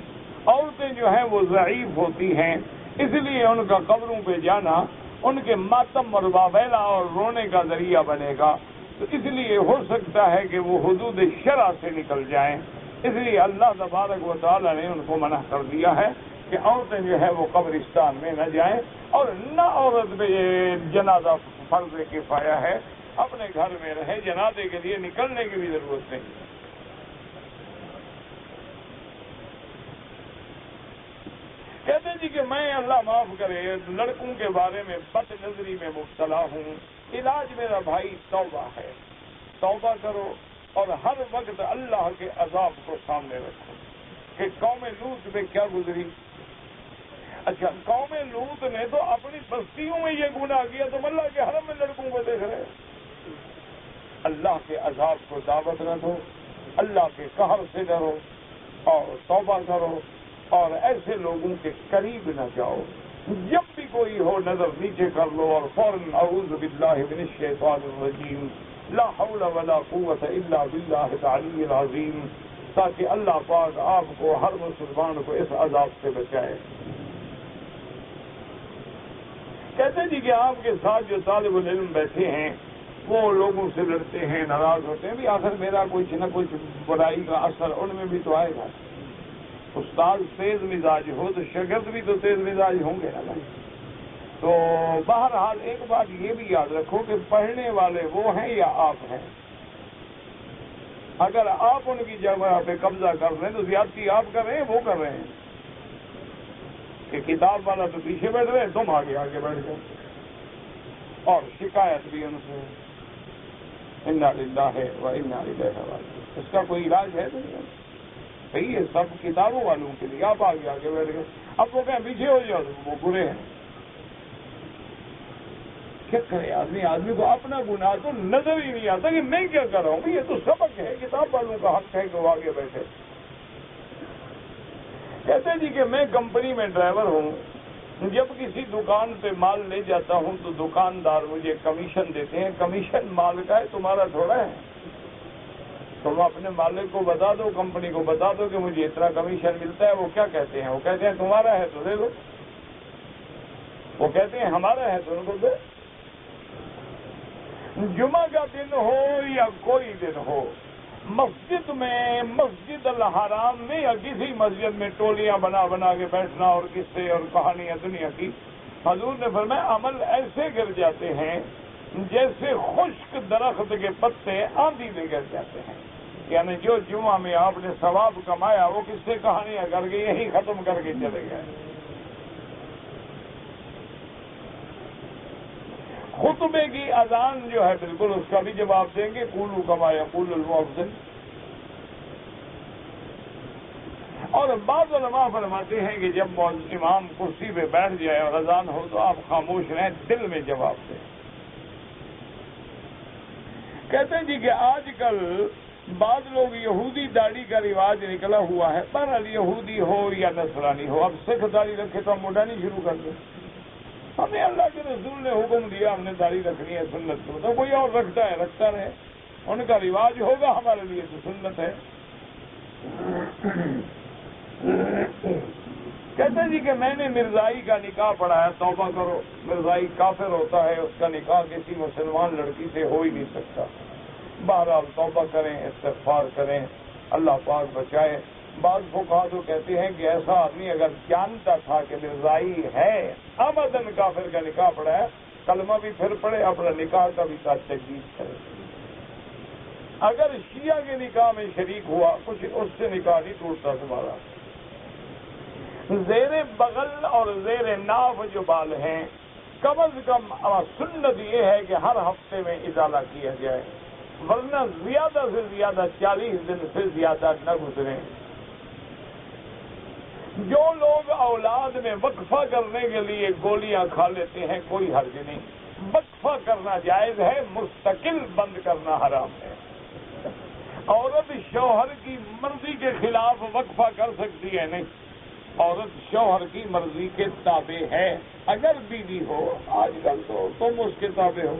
عورتیں جو ہیں وہ ضعیف ہوتی ہیں، اس لیے ان کا قبروں پہ جانا ان کے ماتم اور واویلا اور رونے کا ذریعہ بنے گا۔ تو اس لیے ہو سکتا ہے کہ وہ حدود شرع سے نکل جائیں، اس لیے اللہ تبارک و تعالی نے ان کو منع کر دیا ہے کہ عورتیں جو ہے وہ قبرستان میں نہ جائیں، اور نہ عورت پہ جنازہ فرض کفایہ ہے، اپنے گھر میں رہے، جنازے کے لیے نکلنے کی بھی ضرورت نہیں۔ کہتے جی کہ میں اللہ معاف کرے لڑکوں کے بارے میں بد نظری میں مبتلا ہوں، علاج میرا بھائی توبہ ہے، توبہ کرو اور ہر وقت اللہ کے عذاب کو سامنے رکھو کہ قوم لوط میں کیا گزری۔ اچھا، قوم لوط نے تو اپنی بستیوں میں یہ گناہ کیا، تم اللہ کے حرم میں لڑکوں کو دیکھ رہے۔ اللہ کے عذاب کو دعوت نہ دو، اللہ کے قہر سے ڈرو اور توبہ کرو، اور ایسے لوگوں کے قریب نہ جاؤ۔ جب بھی کوئی ہو نظر نیچے کر لو اور فوراً اعوذ باللہ من الشیطان الرجیم لا حول ولا قوت الا باللہ العلی العظیم، تاکہ اللہ پاک آپ کو ہر مسلمان کو اس عذاب سے بچائے۔ کہتے ہیں جی کہ آپ کے ساتھ جو طالب العلم بیٹھے ہیں وہ لوگوں سے لڑتے ہیں، ناراض ہوتے ہیں، بھی آخر میرا کچھ نہ کچھ برائی کا اثر ان میں بھی تو آئے گا۔ استاد تیز مزاج ہو تو شاگرد بھی تو تیز مزاج ہوں گے نا۔ تو بہرحال ایک بات یہ بھی یاد رکھو کہ پڑھنے والے وہ ہیں یا آپ ہیں۔ اگر آپ ان کی جگہ پہ قبضہ کر رہے ہیں تو زیادتی آپ کر رہے ہیں، وہ کر رہے ہیں کہ کتاب والا تو پیچھے بیٹھ رہے ہیں، تم آگے آگے بیٹھ گئے، اور شکایت بھی ان سے۔ انا للہ و انا الیہ راجعون۔ اس کا کوئی علاج ہے دنیا میں؟ صحیح ہے، سب کتابوں والوں کے لیے، آپ آگے آگے بیٹھ گئے، اب وہ کہیں پیچھے ہو جاؤ، وہ برے ہیں۔ کیا کرے آدمی کو اپنا گناہ تو نظر ہی نہیں آتا کہ میں کیا کر رہا ہوں۔ یہ تو سبق ہے، کتاب والوں کا حق ہے کہ وہ آگے بیٹھے۔ کہتے ہیں جی کہ میں کمپنی میں ڈرائیور ہوں، جب کسی دکان پہ مال لے جاتا ہوں تو دکاندار مجھے کمیشن دیتے ہیں۔ کمیشن مال کا ہے، تمہارا تھوڑا ہے۔ تم اپنے مالک کو بتا دو، کمپنی کو بتا دو کہ مجھے اتنا کمیشن ملتا ہے۔ وہ کیا کہتے ہیں؟ وہ کہتے ہیں تمہارا ہے تو دے دو، وہ کہتے ہیں ہمارا ہے تو ان کو دو۔ جمعہ کا دن ہو یا کوئی دن ہو، مسجد میں، مسجد الحرام میں یا کسی مسجد میں ٹولیاں بنا بنا کے بیٹھنا اور قصے اور کہانیاں دنیا کی، حضور نے فرمایا عمل ایسے گر جاتے ہیں جیسے خشک درخت کے پتے آندھی میں گر جاتے ہیں۔ یعنی جو جمعہ میں آپ نے ثواب کمایا وہ قصے کہانیاں کر کے یہی ختم کر کے چلے گئے۔ خطبے کی اذان جو ہے بالکل اس کا بھی جواب دیں گے، قولوا کما یقول المؤذن۔ اور بعض علماء فرماتے ہیں کہ جب امام کرسی پہ بیٹھ جائے اور اذان ہو تو آپ خاموش رہیں، دل میں جواب دیں۔ کہتے ہیں جی کہ آج کل بعض لوگ یہودی داڑھی کا رواج نکلا ہوا ہے، بہرحال یہودی ہو یا نصرانی ہو، اب سکھ داڑھی رکھے تو ہم مڈانی شروع کر دیں۔ ہمیں اللہ کے رسول نے حکم دیا، ہم نے داڑھی رکھنی ہے سنت کو، تو کوئی اور رکھتا ہے رکھتا رہے، ان کا رواج ہوگا، ہمارے لیے تو سنت ہے۔ کہتے ہیں جی کہ میں نے مرزائی کا نکاح پڑھایا، توبہ کرو، مرزائی کافر ہوتا ہے، اس کا نکاح کسی مسلمان لڑکی سے ہو ہی نہیں سکتا۔ بہرحال توبہ کریں، استغفار کریں، اللہ پاک بچائے۔ بعض فقہا تو کہتے ہیں کہ ایسا آدمی اگر جانتا تھا کہ مرزائی ہے، آمدن کافر کا نکاح پڑھایا، کلمہ بھی پھر پڑھے، اپنا نکاح کا بھی ساتھ تجدید کرے۔ اگر شیعہ کے نکاح میں شریک ہوا، کچھ اس سے نکاح نہیں ٹوٹتا تمہارا۔ زیر بغل اور زیر ناف جو بال ہیں، کم از کم سنت یہ ہے کہ ہر ہفتے میں ازالہ کیا جائے، ورنہ زیادہ سے زیادہ 40 دن سے زیادہ نہ گزریں۔ جو لوگ اولاد میں وقفہ کرنے کے لیے گولیاں کھا لیتے ہیں کوئی حرج نہیں، وقفہ کرنا جائز ہے، مستقل بند کرنا حرام ہے۔ عورت شوہر کی مرضی کے خلاف وقفہ کر سکتی ہے نہیں، عورت شوہر کی مرضی کے تابع ہے، اگر بیوی ہو، آج کل تو تم اس کے تابع ہو۔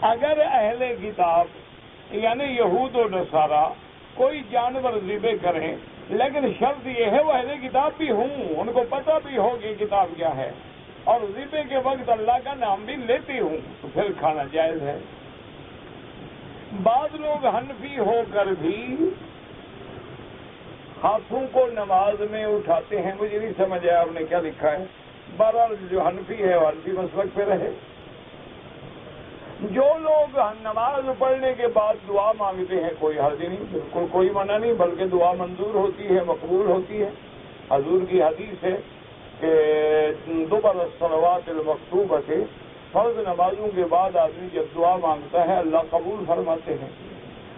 اگر اہل کتاب یعنی یہود و نصارہ کوئی جانور ذبح کریں، لیکن شرط یہ ہے وہ اہل کتاب بھی ہوں، ان کو پتہ بھی ہو کہ کتاب کیا ہے، اور ذبح کے وقت اللہ کا نام بھی لیتے ہوں، تو پھر کھانا جائز ہے۔ بعض لوگ حنفی ہو کر بھی ہاتھوں کو نماز میں اٹھاتے ہیں، مجھے نہیں سمجھ آیا آپ نے کیا لکھا ہے، بہرحال جو حنفی ہے وہ حنفی مسلک پہ رہے۔ جو لوگ نماز پڑھنے کے بعد دعا مانگتے ہیں کوئی حرج نہیں، بالکل کوئی منع نہیں، بلکہ دعا منظور ہوتی ہے، مقبول ہوتی ہے۔ حضور کی حدیث ہے کہ دبر الصلوات المکتوبۃ، فرض نمازوں کے بعد آدمی جب دعا مانگتا ہے اللہ قبول فرماتے ہیں۔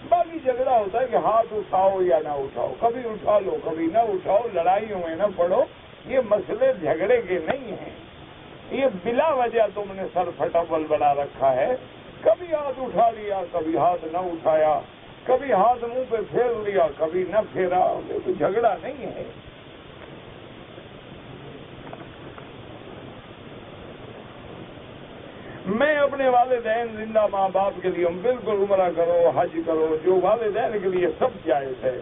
باقی جھگڑا ہوتا ہے کہ ہاتھ اٹھاؤ یا نہ اٹھاؤ، کبھی اٹھا لو کبھی نہ اٹھاؤ، لڑائیوں میں نہ پڑو، یہ مسئلے جھگڑے کے نہیں ہیں، یہ بلا وجہ تم نے سر پھٹاول بنا رکھا ہے، کبھی ہاتھ اٹھا لیا کبھی ہاتھ نہ اٹھایا، کبھی ہاتھ منہ پہ پھیر لیا کبھی نہ پھیرا، یہ تو جھگڑا نہیں ہے۔ میں اپنے والدین زندہ ماں باپ کے لیے بالکل عمرہ کرو حج کرو، جو والدین کے لیے سب جائز ہے۔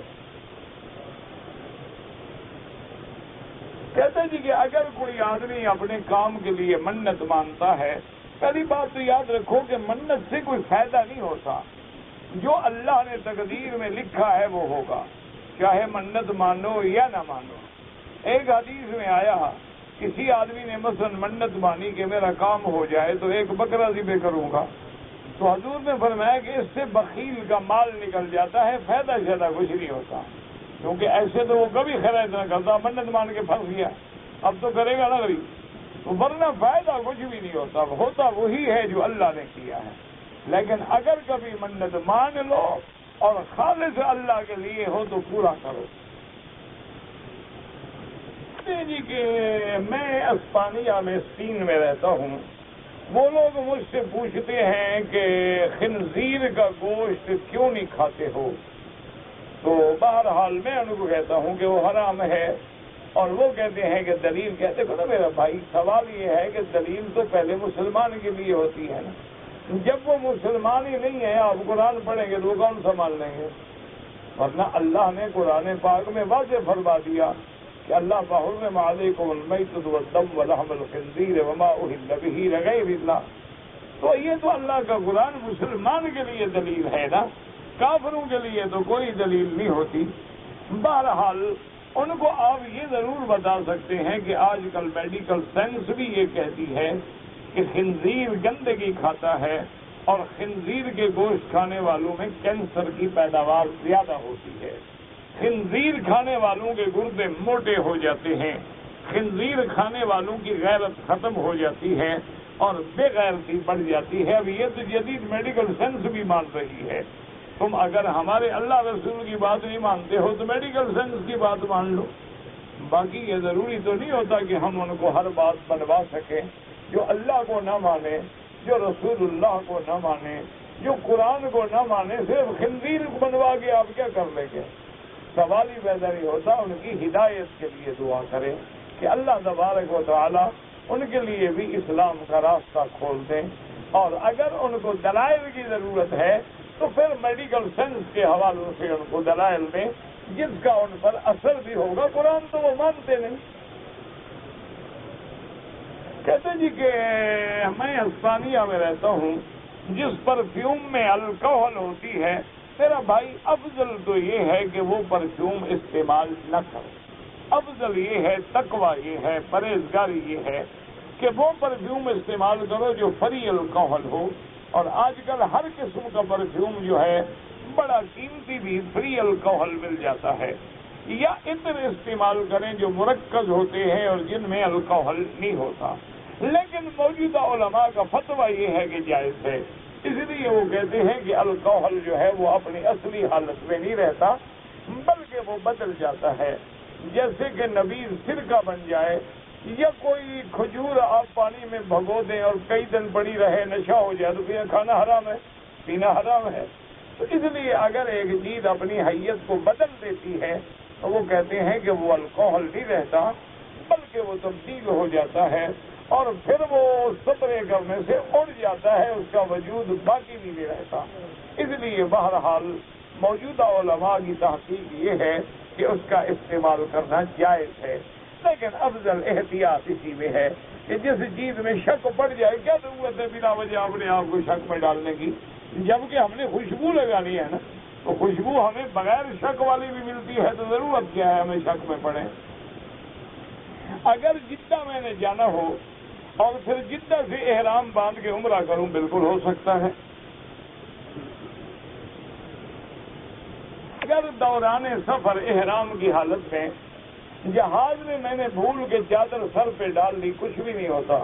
کہتے جی کہ اگر کوئی آدمی اپنے کام کے لیے منت مانتا ہے، پہلی بات تو یاد رکھو کہ منت سے کوئی فائدہ نہیں ہوتا، جو اللہ نے تقدیر میں لکھا ہے وہ ہوگا، چاہے منت مانو یا نہ مانو۔ ایک حدیث میں آیا کسی آدمی نے مثلا منت مانی کہ میرا کام ہو جائے تو ایک بکرا ذبح کروں گا، تو حضور نے فرمایا کہ اس سے بخیل کا مال نکل جاتا ہے، فائدہ زیادہ کچھ نہیں ہوتا، کیونکہ ایسے تو وہ کبھی خیرات نہ کرتا، منت مان کے پھنس گیا، اب تو کرے گا نا غریب، ورنہ فائدہ کچھ بھی نہیں ہوتا، ہوتا وہی ہے جو اللہ نے کیا ہے۔ لیکن اگر کبھی منت مان لو اور خالص اللہ کے لیے ہو تو پورا کرو۔ جی کہ میں اسپانیہ میں اسپین میں رہتا ہوں، وہ لوگ مجھ سے پوچھتے ہیں کہ خنزیر کا گوشت کیوں نہیں کھاتے ہو، تو بہرحال میں ان کو کہتا ہوں کہ وہ حرام ہے، اور وہ کہتے ہیں کہ دلیل، کہتے ہیں نا میرا بھائی سوال یہ ہے کہ دلیل تو پہلے مسلمان کے لیے ہوتی ہے نا، جب وہ مسلمان ہی نہیں ہے آپ قرآن پڑھیں گے تو وہ کون سنبھال لیں گے؟ ورنہ اللہ نے قرآن پاک میں واضح فرما دیا کہ اللہ بحرم علیکم المیتۃ والدم ولحم الخنزیر وما اہل بہ لغیر اللہ، تو یہ تو اللہ کا قرآن مسلمان کے لیے دلیل ہے نا، کافروں کے لیے تو کوئی دلیل نہیں ہوتی۔ بہرحال ان کو آپ یہ ضرور بتا سکتے ہیں کہ آج کل میڈیکل سائنس بھی یہ کہتی ہے کہ خنزیر گندگی کھاتا ہے اور خنزیر کے گوشت کھانے والوں میں کینسر کی پیداوار زیادہ ہوتی ہے، خنزیر کھانے والوں کے گردے موٹے ہو جاتے ہیں، خنزیر کھانے والوں کی غیرت ختم ہو جاتی ہے اور بے غیرتی بڑھ جاتی ہے۔ اب یہ تو جدید میڈیکل سائنس بھی مان رہی ہے، تم اگر ہمارے اللہ رسول کی بات نہیں مانتے ہو تو میڈیکل سائنس کی بات مان لو، باقی یہ ضروری تو نہیں ہوتا کہ ہم ان کو ہر بات بنوا سکیں۔ جو اللہ کو نہ مانے، جو رسول اللہ کو نہ مانے، جو قرآن کو نہ مانے، صرف خنزیر کو بنوا کے آپ کیا کر لیں گے؟ سوال ہی پیدا نہیں ہوتا۔ ان کی ہدایت کے لیے دعا کریں کہ اللہ تبارک و تعالی ان کے لیے بھی اسلام کا راستہ کھول دیں، اور اگر ان کو دلائل کی ضرورت ہے تو پھر میڈیکل سائنس کے حوالوں سے ان کو دلائل دیں جس کا ان پر اثر بھی ہوگا۔ قرآن تو وہ مانتے نہیں۔ کہتے جی کہ میں اسپانیہ میں رہتا ہوں، جس پرفیوم میں الکوہل ہوتی ہے، میرا بھائی افضل تو یہ ہے کہ وہ پرفیوم استعمال نہ کرو، افضل یہ ہے، تقویٰ یہ ہے، پرہیزگاری یہ ہے کہ وہ پرفیوم استعمال کرو جو فری الکوہل ہو، اور آج کل ہر قسم کا پرفیوم جو ہے بڑا قیمتی بھی فری الکوہل مل جاتا ہے، یا عطر استعمال کریں جو مرکز ہوتے ہیں اور جن میں الکوہل نہیں ہوتا۔ لیکن موجودہ علماء کا فتویٰ یہ ہے کہ جائز ہے، اس لیے وہ کہتے ہیں کہ الکوہل جو ہے وہ اپنی اصلی حالت میں نہیں رہتا بلکہ وہ بدل جاتا ہے، جیسے کہ نبیذ سرکہ بن جائے، یا کوئی کھجور آپ پانی میں بھگو دیں اور کئی دن پڑی رہے، نشہ ہو جائے تو پھر کھانا حرام ہے، پینا حرام ہے۔ تو اس لیے اگر ایک چیز اپنی حیت کو بدل دیتی ہے تو وہ کہتے ہیں کہ وہ الکوہل نہیں رہتا بلکہ وہ تبدیل ہو جاتا ہے، اور پھر وہ سپرے کرنے سے اڑ جاتا ہے، اس کا وجود باقی نہیں رہتا۔ اس لیے بہرحال موجودہ علماء کی تحقیق یہ ہے کہ اس کا استعمال کرنا جائز ہے، لیکن افضل احتیاط اسی میں ہے کہ جس چیز میں شک پڑ جائے، کیا ضرورت ہے بلا وجہ اپنے آپ کو شک میں ڈالنے کی، جبکہ ہم نے خوشبو لگانی ہے نا، تو خوشبو ہمیں بغیر شک والی بھی ملتی ہے، تو ضرورت کیا ہے ہمیں شک میں پڑے۔ اگر جدہ میں نے جانا ہو اور پھر جدہ سے احرام باندھ کے عمرہ کروں، بالکل ہو سکتا ہے۔ اگر دوران سفر احرام کی حالت میں جہاز میں نے بھول کے چادر سر پہ ڈال لی، کچھ بھی نہیں ہوتا۔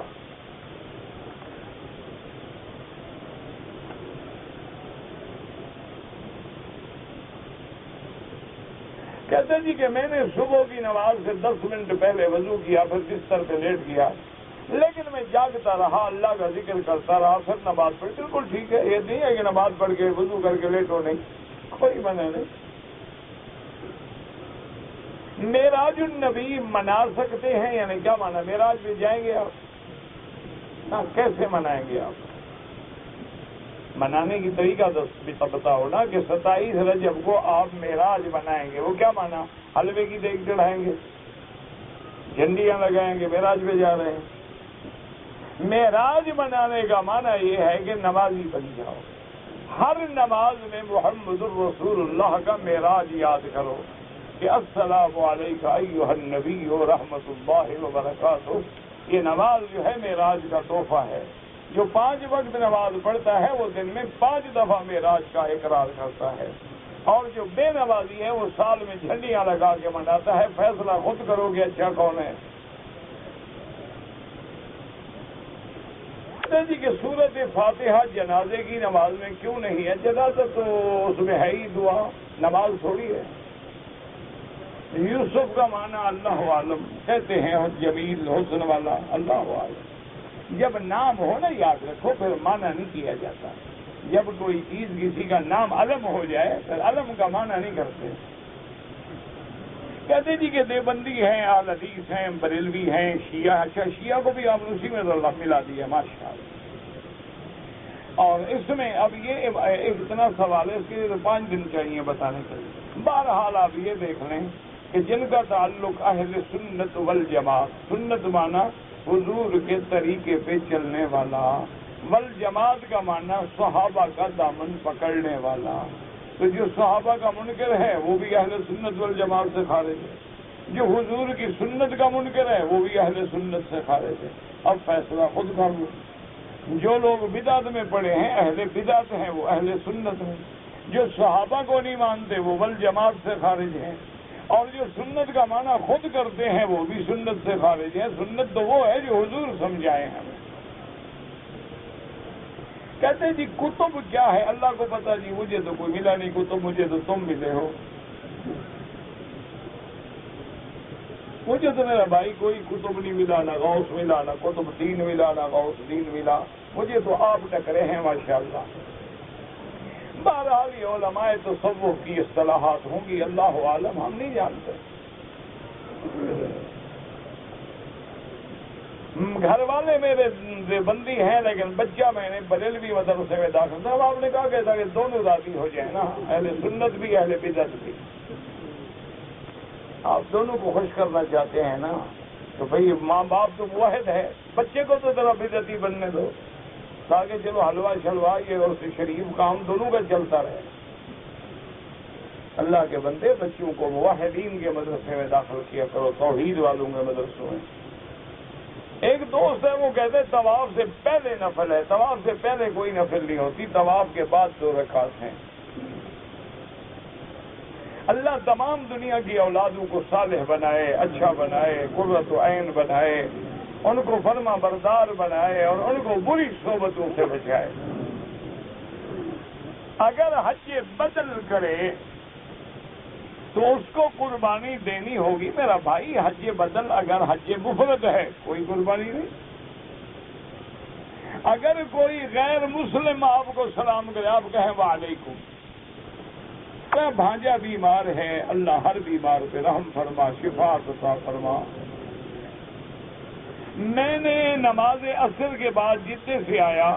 کہتے جی کہ میں نے صبح کی نماز سے 10 منٹ پہلے وضو کیا، پھر بستر پہ لیٹ گیا، لیکن میں جاگتا رہا، اللہ کا ذکر کرتا رہا، پھر نماز پڑھی، بالکل ٹھیک ہے، یہ نہیں ہے کہ نماز پڑھ کے وضو کر کے لیٹو نہیں، کوئی منع نہیں۔ معراج النبی منا سکتے ہیں، یعنی کیا مانا؟ معراج میں جائیں گے آپ؟ کیسے منائیں گے آپ؟ منانے کی طریقہ بتاؤ نا کہ 27 رجب کو آپ معراج منائیں گے، وہ کیا مانا؟ حلوے کی دیگ چڑھائیں گے، جھنڈیاں لگائیں گے، معراج پہ جا رہے ہیں۔ معراج منانے کا معنی یہ ہے کہ نمازی بن جاؤ، ہر نماز میں محمد الرسول اللہ کا معراج یاد کرو کہ السلام علیکم ایھا النبی و رحمۃ اللہ وبرکاتہ۔ یہ نماز جو ہے معراج کا تحفہ ہے۔ جو 5 وقت نماز پڑھتا ہے وہ دن میں 5 دفعہ معراج کا اقرار کرتا ہے، اور جو بے نمازی ہے وہ سال میں جھنڈیاں لگا کے مناتا ہے۔ فیصلہ خود کرو گے اچھا کون ہے۔ جی کہ سورت فاتحہ جنازے کی نماز میں کیوں نہیں ہے؟ جنازہ تو اس میں ہے ہی دعا، نماز تھوڑی ہے۔ یوسف کا معنی اللہ عالم، کہتے ہیں جمیل حسن والا، اللہ عالم۔ جب نام ہو نا یاد رکھو، پھر معنی نہیں کیا جاتا۔ جب کوئی چیز کسی کا نام علم ہو جائے پھر علم کا معنی نہیں کرتے۔ کہتے جی کہ دیوبندی ہیں، اہل حدیث ہیں، بریلوی ہیں، شیعہ۔ اچھا شیعہ کو بھی آپ نے اسی میں ملا دیا، ماشاء اللہ۔ اور اس میں اب یہ ایک اتنا سوال ہے، اس کے لیے تو 5 دن چاہیے بتانے کے لیے۔ بہرحال آپ یہ دیکھ لیں کہ جن کا تعلق اہل سنت والجماعت، سنت مانا حضور کے طریقے پہ چلنے والا، والجماعت کا مانا صحابہ کا دامن پکڑنے والا۔ تو جو صحابہ کا منکر ہے وہ بھی اہل سنت والجماعت سے خارج ہے، جو حضور کی سنت کا منکر ہے وہ بھی اہل سنت سے خارج ہے۔ اب فیصلہ خود کر لو۔ جو لوگ بدعت میں پڑے ہیں اہل بدعت ہیں، وہ اہل سنت ہیں۔ جو صحابہ کو نہیں مانتے وہ والجماعت سے خارج ہیں، اور جو سنت کا معنی خود کرتے ہیں وہ بھی سنت سے خارج ہیں۔ سنت تو وہ ہے جو حضور سمجھائے ہمیں۔ کہتے جی کتب کیا ہے؟ اللہ کو پتا جی، مجھے تو کوئی ملا نہیں کتب، مجھے تو تم ملے ہو۔ مجھے تو میرا بھائی کوئی کتب نہیں ملا، نہ غوث ملا، نہ قطب دین ملا، نہ غوث دین ملا، مجھے تو آپ ٹکرے ہیں ماشاءاللہ۔ بہرحال یہ علماء تصوف کی اصطلاحات ہوں گی، اللہ عالم، ہم نہیں جانتے۔ گھر والے میرے بندی ہیں لیکن بچہ میں نے بریلوی مدرسے میں داخل تھا۔ اب آپ نے کہا کہ دونوں راضی ہو جائیں نا، اہل سنت بھی اہل بدعت بھی۔ آپ دونوں کو خوش کرنا چاہتے ہیں نا، تو بھئی ماں باپ تو واحد ہے، بچے کو تو ذرا بدعتی بننے دو تاکہ چلو حلوہ شلوا یہ اور شریف کام دونوں کا چلتا رہے۔ اللہ کے بندے بچوں کو موحدین کے مدرسے میں داخل کیا کرو، توحید والوں کے مدرسوں میں۔ ایک دوست ہے وہ کہتے طواف سے پہلے نفل ہے، طواف سے پہلے کوئی نفل نہیں ہوتی، طواف کے بعد 2 رکعت ہیں۔ اللہ تمام دنیا کی اولادوں کو صالح بنائے، اچھا بنائے، قرۃ عین بنائے، ان کو فرما بردار بنائے اور ان کو بری صحبتوں سے بچائے۔ اگر حج بدل کرے تو اس کو قربانی دینی ہوگی میرا بھائی۔ حج بدل اگر حج مفرد ہے کوئی قربانی نہیں۔ اگر کوئی غیر مسلم آپ کو سلام کرے، آپ کہیں وعلیکم، کہ بھانجا بیمار ہے، اللہ ہر بیمار پہ رحم فرما، شفا عطا فرما۔ میں نے نماز عصر کے بعد جدے سے آیا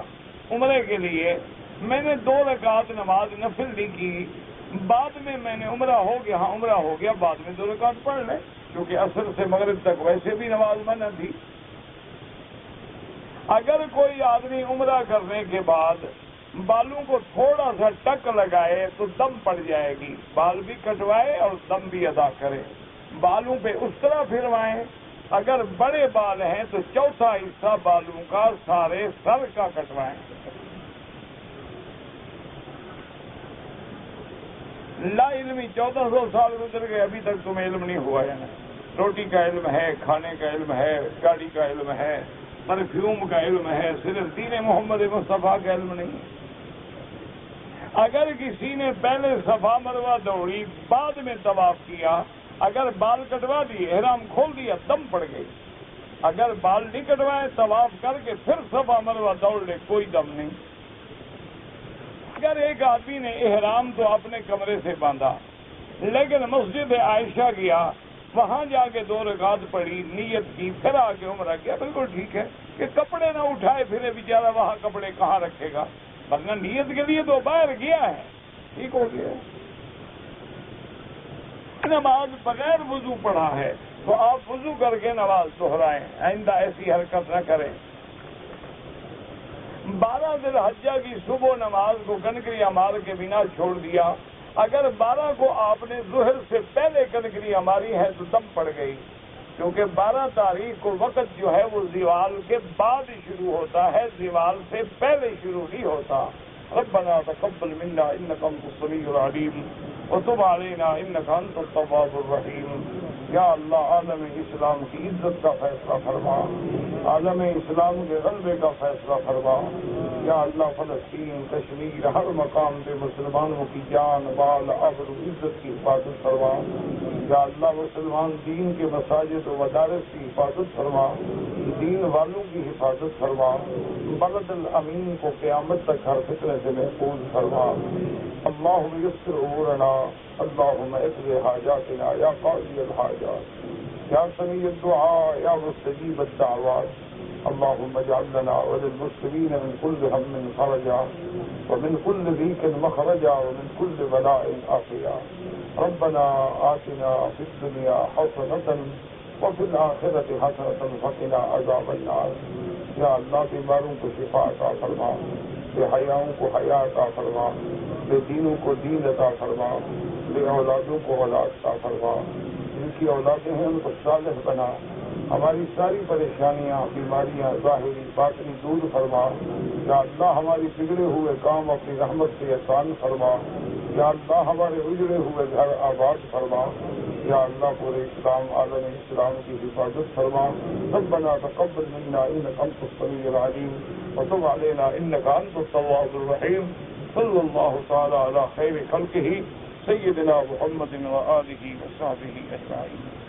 عمرے کے لیے، میں نے 2 رکعت نماز نفل نہیں کی۔ بعد میں نے عمرہ ہو گیا، ہاں عمرہ ہو گیا، بعد میں 2 رکعت پڑھ لیں، کیونکہ عصر سے مغرب تک ویسے بھی نماز منع تھی۔ اگر کوئی آدمی عمرہ کرنے کے بعد بالوں کو تھوڑا سا ٹک لگائے تو دم پڑ جائے گی، بال بھی کٹوائے اور دم بھی ادا کرے۔ بالوں پہ اس طرح پھروائیں، اگر بڑے بال ہیں تو 4تھا حصہ بالوں کا سارے سر کا کٹوائیں۔ لا علمی 1400 سال گزر گئے، ابھی تک تمہیں علم نہیں ہوا ہے نا۔ روٹی کا علم ہے، کھانے کا علم ہے، گاڑی کا علم ہے، پرفیوم کا علم ہے، صرف دین محمد مصطفیٰ کا علم نہیں۔ اگر کسی نے پہلے صفا مروہ دوڑی، بعد میں طواف کیا، اگر بال کٹوا دیے، احرام کھول دیا، دم پڑ گئی۔ اگر بال نہیں کٹوائے، طواف کر کے پھر صفا مروہ دوڑ لے، کوئی دم نہیں۔ اگر ایک آدمی نے احرام تو اپنے کمرے سے باندھا لیکن مسجد عائشہ گیا، وہاں جا کے 2 رکعت پڑھی، نیت کی، پھر آ کے عمرہ کیا، بالکل ٹھیک ہے۔ کہ کپڑے نہ اٹھائے پھرے بیچارہ، وہاں کپڑے کہاں رکھے گا؟ ورنہ نیت کے لیے تو باہر گیا ہے، ٹھیک ہو گیا۔ نماز بغیر وضو پڑھا ہے تو آپ وضو کر کے نماز دہرائیں، آئندہ ایسی حرکت نہ کریں۔ 12 ذی الحجہ کی صبح نماز کو کنکریاں مار کے بنا چھوڑ دیا، اگر 12 کو آپ نے ظہر سے پہلے کنکریاں ماری ہیں تو دم پڑ گئی، کیونکہ 12 تاریخ کو وقت جو ہے وہ زوال کے بعد شروع ہوتا ہے، زوال سے پہلے شروع نہیں ہوتا۔ ربنا تقبل منا انک انت السمیع العلیم وتب علینا انک انت التواب الرحیم۔ یا اللہ عالم اسلام کی عزت کا فیصلہ فرما، عالم اسلام کے غلبے کا فیصلہ فرما۔ یا اللہ فلسطین، کشمیر، ہر مقام پہ مسلمانوں کی جان، مال، آبرو، عزت کی حفاظت فرما۔ یا اللہ مسلمان دین کے مساجد و مدارس کی حفاظت فرما، دین والوں کی حفاظت فرما، بلد الامین کو قیامت تک ہر فتنہ سے محفوظ فرما۔ اللہم یسر امورنا، اللہم اقض حاجاتنا یا قاضی الحاجات، یا سمیع الدعاء، یا مستجیب الدعوات۔ اللہم اجعل لنا وللمسلمین من کل ہم فرجا، ومن کل ضیق مخرجا، ومن کل بلاء عافیا۔ ربنا آتنا فی الدنیا حسنة وفی الآخرة حسنة وقنا عذاب النار۔ یا اللہ بیماروں کو شفا عطا فرما، بے حیاؤں کو حیا عطا فرما، بے دینوں کو دین عطا فرما، بے اولادوں کو اولاد عطا فرما، جن کی اولادیں ہیں ان کو صالح بنا، ہماری ساری پریشانیاں، بیماریاں ظاہری باطنی دور فرما۔ یا اللہ ہماری بگڑے ہوئے کام اپنی رحمت سے آسان فرما۔ یا اللہ ہمارے اجڑے ہوئے گھر آباد فرما۔ یا اللہ پورے اسلام، عالم اسلام کی حفاظت فرما۔ ربنا تقبل منا انک انت السمیع العلیم وتب علینا انک انت التواب الرحیم۔ صلی اللہ تعالی علی خیر خلقہ سیدنا محمد وآلہ وصحبہ اجمعین۔